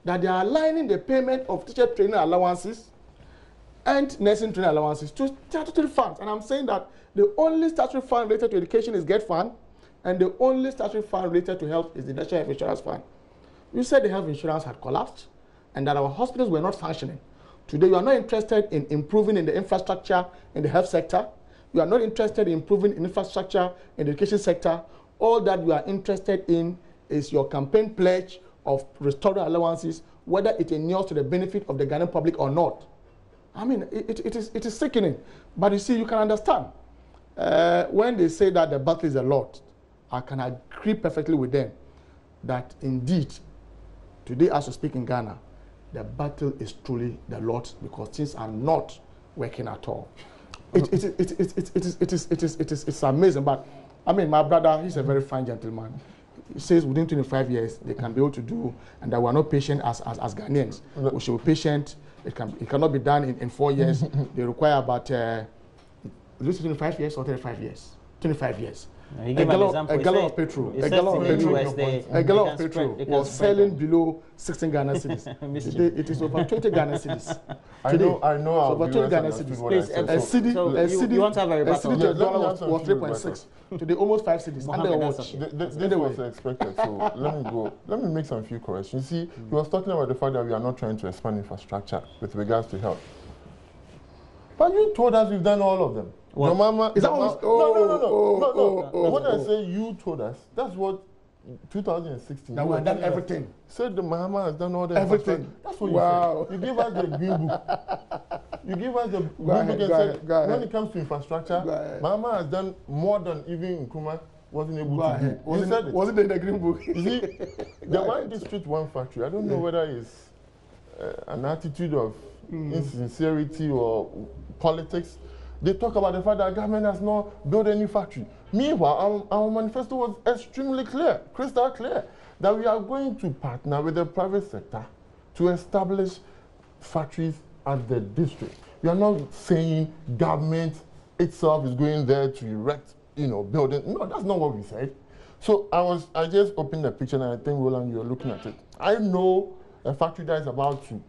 [SPEAKER 4] that they are aligning the payment of teacher training allowances and nursing training allowances to statutory funds. And I'm saying that the only statutory fund related to education is GET fund, and the only statutory fund related to health is the National Health Insurance Fund. You said the health insurance had collapsed and that our hospitals were not functioning. Today, you are not interested in improving in the infrastructure in the health sector. You are not interested in improving in infrastructure in the education sector. All that you are interested in is your campaign pledge of restoring allowances, whether it inures to the benefit of the Ghanaian public or not. I mean, it is sickening. But you see, you can understand. When they say that the battle is a lot, I can agree perfectly with them that indeed, today as we speak in Ghana, the battle is truly the Lord, because things are not working at all. It's amazing. But I mean, my brother, he's a very fine gentleman. He says within 25 years they can be able to do, and that we are not patient as Ghanaians. We should be patient. It cannot be done in 4 years. They require about 25 years or 35 years. 25 years. A gallon of petrol. A gallon of petrol was selling below 16 Ghana cedis. Today it is over 20 Ghana cedis.
[SPEAKER 2] I know.
[SPEAKER 4] Over 20 Ghana cedis.
[SPEAKER 1] Please, a cedi. You want to have a rebuttal?
[SPEAKER 4] A cedi to a dollar was 3.6. Today almost 5 cedis.
[SPEAKER 2] This was expected. So let me go. Let me make some few corrections. You see, he was talking about the fact that we are not trying to expand infrastructure with regards to health. But you told us we've done all of them.
[SPEAKER 4] What?
[SPEAKER 2] Your mama,
[SPEAKER 4] is that
[SPEAKER 2] no. When I say you told us, that's what 2016.
[SPEAKER 4] That we have done everything.
[SPEAKER 2] Said the Mahama has done all the
[SPEAKER 4] everything.
[SPEAKER 2] That's what you said. You gave us the green book. You gave us the green book and said when it comes to infrastructure, Mahama has done more than even Nkrumah wasn't able to do. You said it.
[SPEAKER 4] Wasn't in the green book.
[SPEAKER 2] You see, the one district, one factory. I don't know whether it's an attitude of insincerity or politics. They talk about the fact that government has not built any factory. Meanwhile, our manifesto was extremely clear, crystal clear, that we are going to partner with the private sector to establish factories at the district. We are not saying government itself is going there to erect, building. No, that's not what we said. So I just opened the picture, and I think, Roland, you're looking at it. I know a factory that is about to,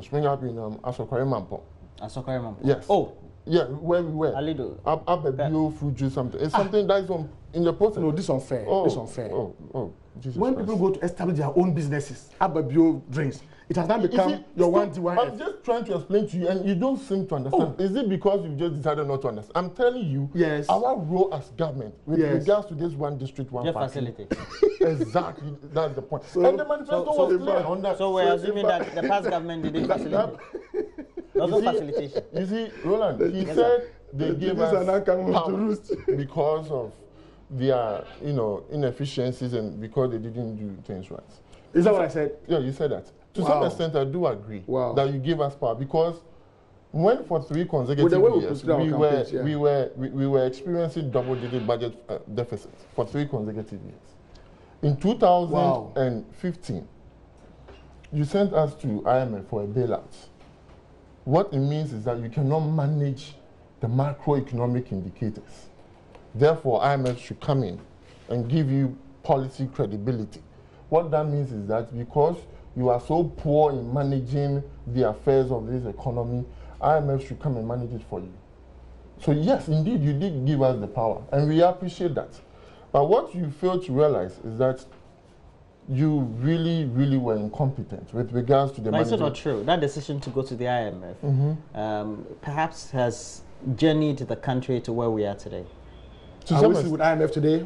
[SPEAKER 2] spring up in Asokore Mampo.
[SPEAKER 1] Asokore Mampo?
[SPEAKER 2] Yes.
[SPEAKER 1] Oh.
[SPEAKER 2] Yeah, where we were.
[SPEAKER 1] Alido.
[SPEAKER 2] Ababio fruit juice, something. It's something that is in the process.
[SPEAKER 4] No, this is unfair. This is unfair.
[SPEAKER 2] Jesus
[SPEAKER 4] when
[SPEAKER 2] Christ.
[SPEAKER 4] people go to establish their own businesses, Ababio drinks, it has now become your one DYF.
[SPEAKER 2] I'm just trying to explain to you, and you don't seem to understand. Is it because you just decided not to understand? I'm telling you,
[SPEAKER 4] yes.
[SPEAKER 2] Our role as government with regards to this one district, one facility. Exactly, that's the point. And the manifesto was clear on that.
[SPEAKER 1] So we're assuming that the past government didn't facilitate. No facilitation.
[SPEAKER 2] You see, Roland, he said they gave us power because of their, inefficiencies and because they didn't do things right.
[SPEAKER 4] Is that what I said?
[SPEAKER 2] Yeah, you said that. To some extent, I do agree that you gave us power, because when for 3 consecutive years we were experiencing double-digit budget deficits for 3 consecutive years. In 2015, you sent us to IMF for a bailout. What it means is that you cannot manage the macroeconomic indicators. Therefore, IMF should come in and give you policy credibility. What that means is that because you are so poor in managing the affairs of this economy, IMF should come and manage it for you. So yes, indeed, you did give us the power, and we appreciate that. But what you fail to realize is that you really, really were incompetent with regards to the
[SPEAKER 1] But it's
[SPEAKER 2] management.
[SPEAKER 1] not true. That decision to go to the IMF perhaps has journeyed the country to where we are today.
[SPEAKER 4] Are we still with IMF today?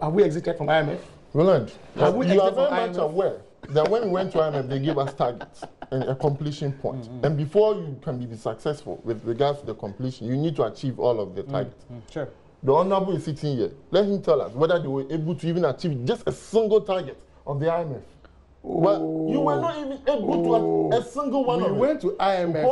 [SPEAKER 4] Have we exited from IMF?
[SPEAKER 2] Roland, you are very
[SPEAKER 4] exited from
[SPEAKER 2] much
[SPEAKER 4] IMF?
[SPEAKER 2] aware that when we went to IMF, they gave us targets and a completion point. And before you can be successful with regards to the completion, you need to achieve all of the targets.
[SPEAKER 1] Sure.
[SPEAKER 2] The Honorable is sitting here. Let him tell us whether they were able to even achieve just a single target of the IMF. Well, you were not even able to a single one of it.
[SPEAKER 4] We went to IMF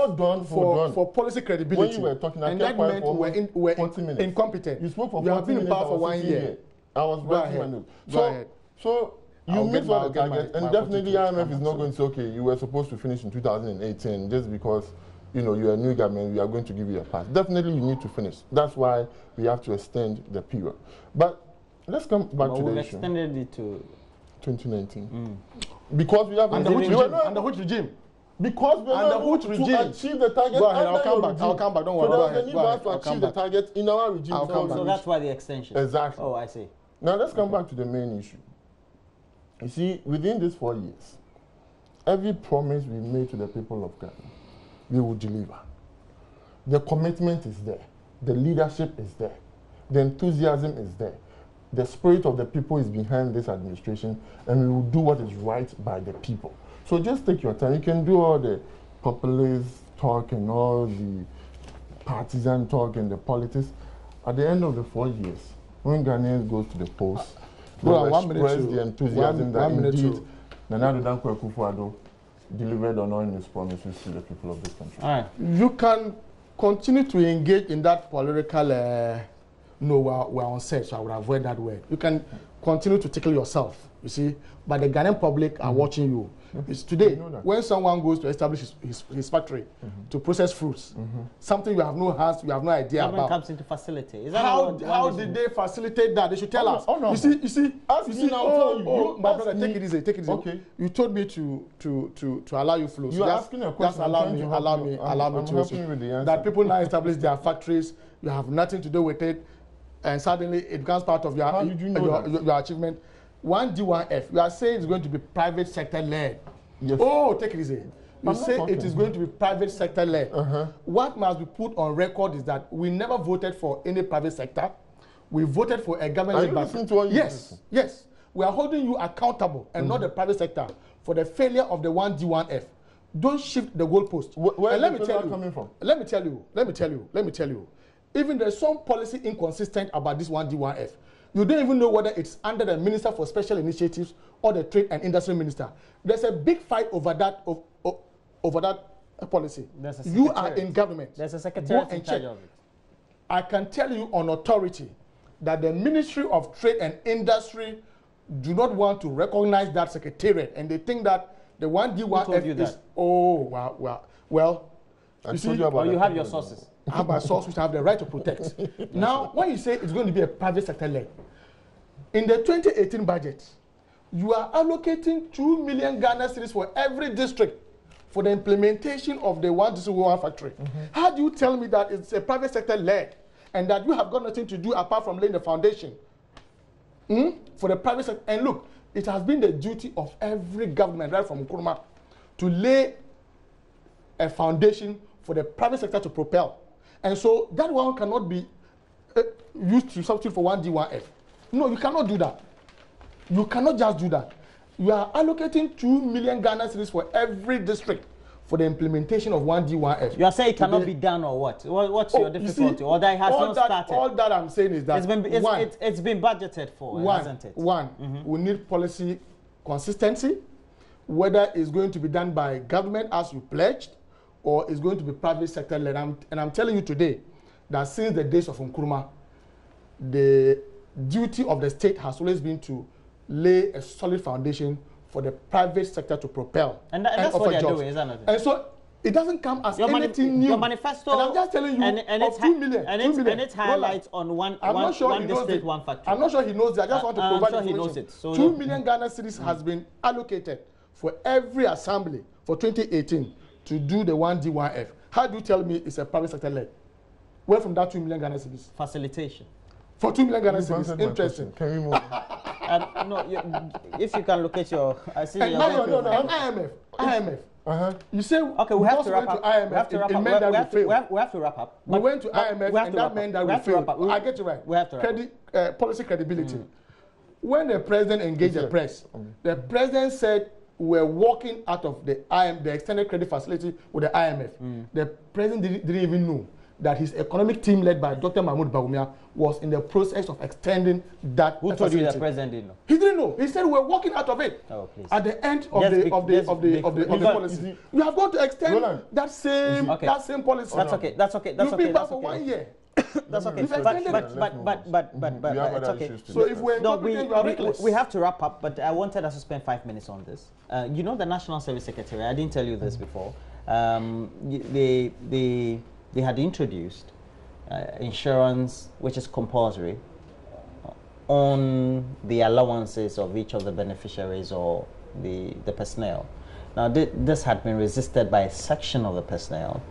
[SPEAKER 2] Hold on.
[SPEAKER 4] for policy credibility.
[SPEAKER 2] When you were talking, I
[SPEAKER 4] and
[SPEAKER 2] kept
[SPEAKER 4] that
[SPEAKER 2] quiet
[SPEAKER 4] meant
[SPEAKER 2] for
[SPEAKER 4] we're
[SPEAKER 2] 40 minutes.
[SPEAKER 4] incompetent.
[SPEAKER 2] You spoke for
[SPEAKER 4] You
[SPEAKER 2] 40
[SPEAKER 4] have been in
[SPEAKER 2] minutes.
[SPEAKER 4] power for 1 year.
[SPEAKER 2] Here. I was writing my notes.
[SPEAKER 4] Go ahead.
[SPEAKER 2] So you
[SPEAKER 4] I'll
[SPEAKER 2] missed
[SPEAKER 4] get
[SPEAKER 2] all the
[SPEAKER 4] my
[SPEAKER 2] targets, and
[SPEAKER 4] 42
[SPEAKER 2] definitely
[SPEAKER 4] to
[SPEAKER 2] IMF
[SPEAKER 4] come
[SPEAKER 2] is
[SPEAKER 4] up,
[SPEAKER 2] not
[SPEAKER 4] so.
[SPEAKER 2] going to say, okay, you were supposed to finish in 2018 just because you're a new government, we are going to give you a pass. Definitely you need to finish. That's why we have to extend the period. But let's come back to the issue.
[SPEAKER 1] Extended it to
[SPEAKER 2] 2019. Because we have
[SPEAKER 4] Under which regime?
[SPEAKER 2] Because we are
[SPEAKER 4] Under
[SPEAKER 2] not
[SPEAKER 4] which
[SPEAKER 2] able to
[SPEAKER 4] regime?
[SPEAKER 2] achieve the target.
[SPEAKER 4] Go ahead,
[SPEAKER 2] under
[SPEAKER 4] I'll come
[SPEAKER 2] your
[SPEAKER 4] back.
[SPEAKER 2] regime.
[SPEAKER 4] I'll come back. Don't
[SPEAKER 2] So
[SPEAKER 4] worry. Go
[SPEAKER 2] there's
[SPEAKER 4] ahead.
[SPEAKER 2] a need
[SPEAKER 4] Go
[SPEAKER 2] for us
[SPEAKER 4] ahead.
[SPEAKER 2] to
[SPEAKER 4] I'll come
[SPEAKER 2] achieve the
[SPEAKER 4] back.
[SPEAKER 2] target in our regime.
[SPEAKER 4] I'll come back.
[SPEAKER 1] so that's why the extension.
[SPEAKER 2] Exactly.
[SPEAKER 1] Oh, I see.
[SPEAKER 2] Now let's come back to the main issue. You see, within these 4 years, every promise we made to the people of Ghana, we will deliver. The commitment is there. The leadership is there. The enthusiasm is there. The spirit of the people is behind this administration, and we will do what is right by the people. So just take your time. You can do all the populist talk and all the partisan talk and the politics. At the end of the 4 years, when Ghanaians go to the polls, they
[SPEAKER 4] Well,
[SPEAKER 2] will
[SPEAKER 4] 1 minute
[SPEAKER 2] express
[SPEAKER 4] to-
[SPEAKER 2] the enthusiasm that
[SPEAKER 4] 1 minute
[SPEAKER 2] indeed
[SPEAKER 4] to-
[SPEAKER 2] Nana Addo Dankwa Akufo-Addo delivered on all his promises to the people of this country.
[SPEAKER 1] All right.
[SPEAKER 4] You can continue to engage in that political, no, we're on set, so I would avoid that word. You can continue to tickle yourself, you see, but the Ghanaian public are watching you. It's today,
[SPEAKER 2] know that.
[SPEAKER 4] when someone goes to establish his factory to process fruits, something you have no hands, you have no idea
[SPEAKER 1] Government
[SPEAKER 4] about.
[SPEAKER 1] comes into facility. Is that
[SPEAKER 4] How did they facilitate that? They should tell us.
[SPEAKER 2] no.
[SPEAKER 4] You see.
[SPEAKER 2] Ask me now, tell you.
[SPEAKER 4] My
[SPEAKER 2] Ask
[SPEAKER 4] brother,
[SPEAKER 2] me.
[SPEAKER 4] take it easy.
[SPEAKER 2] Okay.
[SPEAKER 4] You told me to allow you flow.
[SPEAKER 2] You are
[SPEAKER 4] just-
[SPEAKER 2] asking a question.
[SPEAKER 4] Just allow
[SPEAKER 2] I'm
[SPEAKER 4] me,
[SPEAKER 2] trying to
[SPEAKER 4] allow
[SPEAKER 2] help
[SPEAKER 4] me,
[SPEAKER 2] you.
[SPEAKER 4] allow me
[SPEAKER 2] I'm
[SPEAKER 4] to
[SPEAKER 2] helping you with the answer.
[SPEAKER 4] that people now establish their factories. You have nothing to do with it, and suddenly it becomes part of your
[SPEAKER 2] How did you know that?
[SPEAKER 4] your achievement. 1D1F. You are saying it's going to be private sector led.
[SPEAKER 2] Yes.
[SPEAKER 4] Oh, take it easy. You
[SPEAKER 2] I'm
[SPEAKER 4] say
[SPEAKER 2] not
[SPEAKER 4] it is
[SPEAKER 2] talking.
[SPEAKER 4] going to be private sector led. What must be put on record is that we never voted for any private sector. We voted for a government.
[SPEAKER 2] Are you listening to what you listen?
[SPEAKER 4] Yes. We are holding you accountable and not the private sector for the failure of the 1D1F. Don't shift the goalpost.
[SPEAKER 2] Where
[SPEAKER 4] And
[SPEAKER 2] is
[SPEAKER 4] let
[SPEAKER 2] the
[SPEAKER 4] me
[SPEAKER 2] failure
[SPEAKER 4] tell you.
[SPEAKER 2] coming from?
[SPEAKER 4] Let me tell you. Even there's some policy inconsistent about this 1D1F. You don't even know whether it's under the Minister for Special Initiatives or the Trade and Industry Minister. There's a big fight over that policy.
[SPEAKER 1] There's a
[SPEAKER 4] You are
[SPEAKER 1] secretariat.
[SPEAKER 4] in government.
[SPEAKER 1] There's a
[SPEAKER 4] Go
[SPEAKER 1] secretariat in
[SPEAKER 4] and
[SPEAKER 1] charge
[SPEAKER 4] check.
[SPEAKER 1] of it.
[SPEAKER 4] I can tell you on authority that the Ministry of Trade and Industry do not want to recognize that secretariat, and they think that the 1D1F
[SPEAKER 1] Who told you
[SPEAKER 4] is.
[SPEAKER 1] that?
[SPEAKER 4] Oh, well.
[SPEAKER 2] I
[SPEAKER 4] You
[SPEAKER 2] told
[SPEAKER 4] see,
[SPEAKER 2] you about
[SPEAKER 1] Or you
[SPEAKER 2] that
[SPEAKER 1] have your
[SPEAKER 2] people.
[SPEAKER 1] sources.
[SPEAKER 4] I have my source which I have the right to protect. Now, when you say it's going to be a private sector led, in the 2018 budget, you are allocating 2 million Ghana cedis for every district for the implementation of the 1 factory. How do you tell me that it's a private sector led and that you have got nothing to do apart from laying the foundation for the private sector? And look, it has been the duty of every government right from Nkrumah to lay a foundation for the private sector to propel. And so that one cannot be used to substitute for 1D1F. No, you cannot do that. You cannot just do that. You are allocating 2 million Ghana cedis for every district for the implementation of 1D1F.
[SPEAKER 1] You are saying it cannot
[SPEAKER 4] Today-
[SPEAKER 1] be done or what? What's your
[SPEAKER 4] you
[SPEAKER 1] difficulty?
[SPEAKER 4] see,
[SPEAKER 1] Or that it has not started?
[SPEAKER 4] All that I'm saying is that
[SPEAKER 1] It's been budgeted for, hasn't it?
[SPEAKER 4] We need policy consistency, whether it's going to be done by government as you pledged, or it's going to be private sector led. And I'm telling you today that since the days of Nkrumah, the duty of the state has always been to lay a solid foundation for the private sector to propel.
[SPEAKER 1] And that's
[SPEAKER 4] offer
[SPEAKER 1] what they're
[SPEAKER 4] jobs.
[SPEAKER 1] doing, isn't it?
[SPEAKER 4] And so it doesn't come as anything new.
[SPEAKER 1] Your manifesto,
[SPEAKER 4] and I'm just telling you,
[SPEAKER 1] and
[SPEAKER 4] of
[SPEAKER 1] it's
[SPEAKER 4] 2 million.
[SPEAKER 1] and
[SPEAKER 4] 2
[SPEAKER 1] it's,
[SPEAKER 4] million.
[SPEAKER 1] and it's highlights on one
[SPEAKER 4] he knows
[SPEAKER 1] district,
[SPEAKER 4] it.
[SPEAKER 1] one factory.
[SPEAKER 4] I'm not sure he knows that. I just want to
[SPEAKER 1] I'm
[SPEAKER 4] provide
[SPEAKER 1] sure he
[SPEAKER 4] information.
[SPEAKER 1] knows it. So
[SPEAKER 4] 2 million Ghana cedis has been allocated for every assembly for 2018 to do the 1D1F. How do you tell me it's a private sector led? Where from that 2 million Ghana cedis?
[SPEAKER 1] Facilitation.
[SPEAKER 4] For 2 million Ghana cedis. Interesting.
[SPEAKER 2] Can we move?
[SPEAKER 1] No, if you can locate your... I see
[SPEAKER 4] no, IMF. You say
[SPEAKER 1] okay, we have to wrap up.
[SPEAKER 4] IMF,
[SPEAKER 1] we have to wrap up. We have to wrap up.
[SPEAKER 4] We went to IMF and that meant that we failed. I get you right.
[SPEAKER 1] We have to wrap up.
[SPEAKER 4] Policy credibility. When the president engaged the press, the president said we're walking out of the extended credit facility with the IMF. The president didn't even know that his economic team led by Dr. Mahmoud Bawumia was in the process of extending that
[SPEAKER 1] Who told you the president didn't know?
[SPEAKER 4] He didn't know. He said we're walking out of it.
[SPEAKER 1] Oh, please.
[SPEAKER 4] At the end of the policy. You have got to extend that same policy.
[SPEAKER 1] That's okay. That's okay. That's
[SPEAKER 4] You've
[SPEAKER 1] okay.
[SPEAKER 4] been back for 1 year.
[SPEAKER 1] That's okay.
[SPEAKER 2] But
[SPEAKER 1] it's okay.
[SPEAKER 4] So if
[SPEAKER 1] we have to wrap up, but I wanted us to spend 5 minutes on this. You know, the National Service Secretary, I didn't tell you this before. They had introduced insurance, which is compulsory, on the allowances of each of the beneficiaries or the personnel. Now, this had been resisted by a section of the personnel.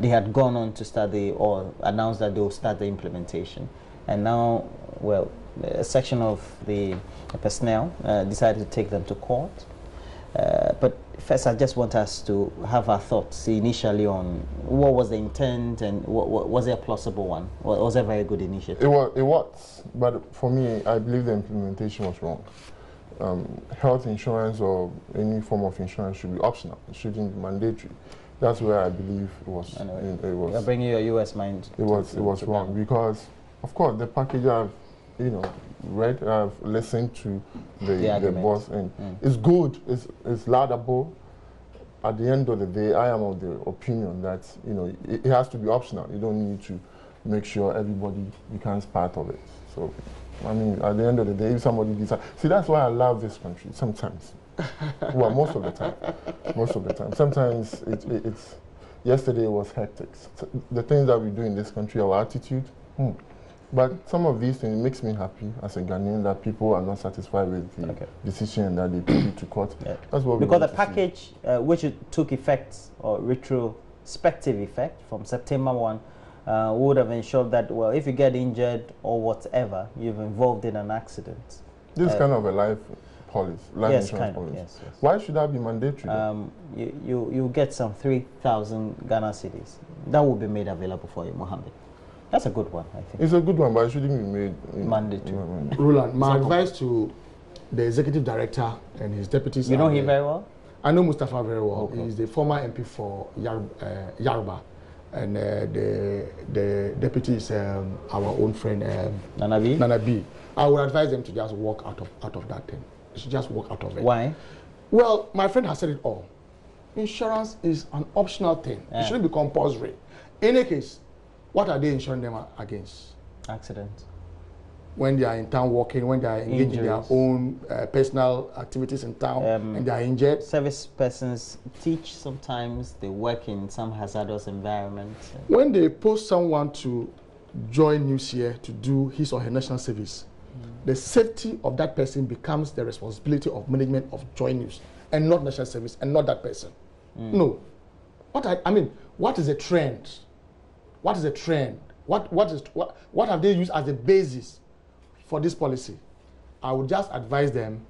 [SPEAKER 1] They had gone on to start or announced that they will start the implementation. And now, well, a section of the personnel decided to take them to court. But first, I just want us to have our thoughts initially on what was the intent and was it a plausible one? Was it a very good initiative?
[SPEAKER 2] It was, but for me, I believe the implementation was wrong. Health insurance or any form of insurance should be optional. It shouldn't be mandatory. That's where I believe it was.
[SPEAKER 1] You're bringing your US mind.
[SPEAKER 2] It was wrong because, of course, the package I've read, I've listened to the boss, and it's good. It's laudable. At the end of the day, I am of the opinion that it has to be optional. You don't need to make sure everybody becomes part of it. So, I mean, at the end of the day, if somebody decides, see, that's why I love this country. Sometimes, well, most of the time. Sometimes it's. Yesterday was hectic. So the things that we do in this country, our attitude. But some of these things makes me happy as a Ghanaian that people are not satisfied with the decision that they took it to court.
[SPEAKER 1] Yeah.
[SPEAKER 2] That's what
[SPEAKER 1] because the package, which took effect or retrospective effect from September 1, would have ensured that, well, if you get injured or whatever, you've involved in an accident.
[SPEAKER 2] This is kind of a life policy, insurance policy.
[SPEAKER 1] Yes.
[SPEAKER 2] Why should that be mandatory?
[SPEAKER 1] You get some 3,000 Ghana cedis. That will be made available for you, Mohammed. That's a good one, I think.
[SPEAKER 2] It's a good one, but it shouldn't be made
[SPEAKER 1] mandatory.
[SPEAKER 4] Roland, my advice to the executive director and his deputies.
[SPEAKER 1] You know him very well?
[SPEAKER 4] I know Mustafa very well.
[SPEAKER 1] Okay.
[SPEAKER 4] He's the former MP for Yaruba. And the deputy is our own friend, Nanabi. I would advise them to just walk out of that thing. They should just walk out of it.
[SPEAKER 1] Why?
[SPEAKER 4] Well, my friend has said it all. Insurance is an optional thing. It shouldn't be compulsory. In any case, what are they insuring them against?
[SPEAKER 1] Accidents.
[SPEAKER 4] When they are in town walking, when they are engaged in their own personal activities in town and they are injured.
[SPEAKER 1] Service persons teach sometimes, they work in some hazardous environments.
[SPEAKER 4] When they post someone to JoyNews here to do his or her national service, the safety of that person becomes the responsibility of management of JoyNews and not national service and not that person. No. What is the trend? What is the trend? What have they used as the basis for this policy? I would just advise them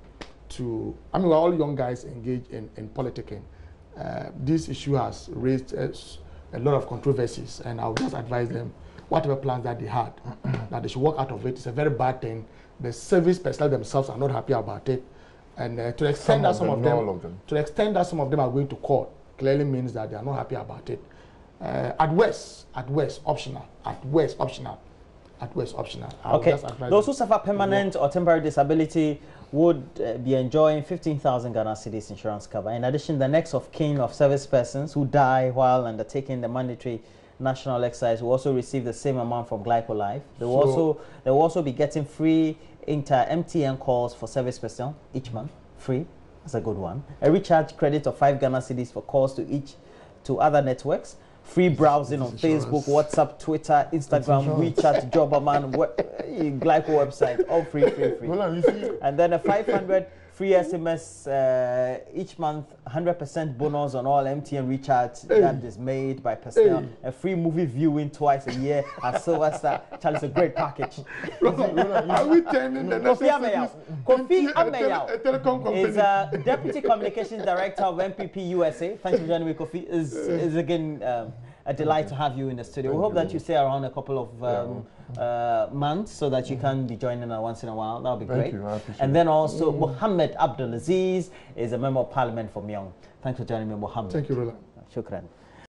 [SPEAKER 4] to, we're all young guys engaged in politicking. This issue has raised a lot of controversies, and I would just advise them, whatever plans that they had, that they should work out of it. It's a very bad thing. The service personnel themselves are not happy about it. And to the extent that some of them are going to court, clearly means that they are not happy about it. At worst, optional.
[SPEAKER 1] Okay. Those who suffer permanent or temporary disability would be enjoying 15,000 Ghana cedis insurance cover. In addition, the next of kin of service persons who die while undertaking the mandatory national exercise will also receive the same amount from Glycolife. They will also be getting free inter-MTN calls for service personnel each month. Free. That's a good one. A recharge credit of 5 Ghana cedis for calls to other networks. Free browsing on Facebook, WhatsApp, Twitter, Instagram, WeChat, Jobberman, Glyco website, all free.
[SPEAKER 2] Well, you see.
[SPEAKER 1] And then a 500 free SMS each month, 100% bonus on all MTN recharge that is made by personnel, a free movie viewing twice a year at Silverstar. Charlie, it's a great package.
[SPEAKER 2] Are we turning the
[SPEAKER 1] Kofi Ameyao is Deputy Communications Director of NPP USA. Thanks for joining me, Kofi. Is again a delight to have you in the studio. We hope that you stay around a couple of months so that you can be joining us once in a while. That'll be great.
[SPEAKER 2] Thank you. I appreciate
[SPEAKER 1] and then also Mohammed Abdul-Aziz is a member of Parliament for Myong. Thanks for joining me, Mohammed.
[SPEAKER 4] Thank you, Roland.
[SPEAKER 1] Shukran.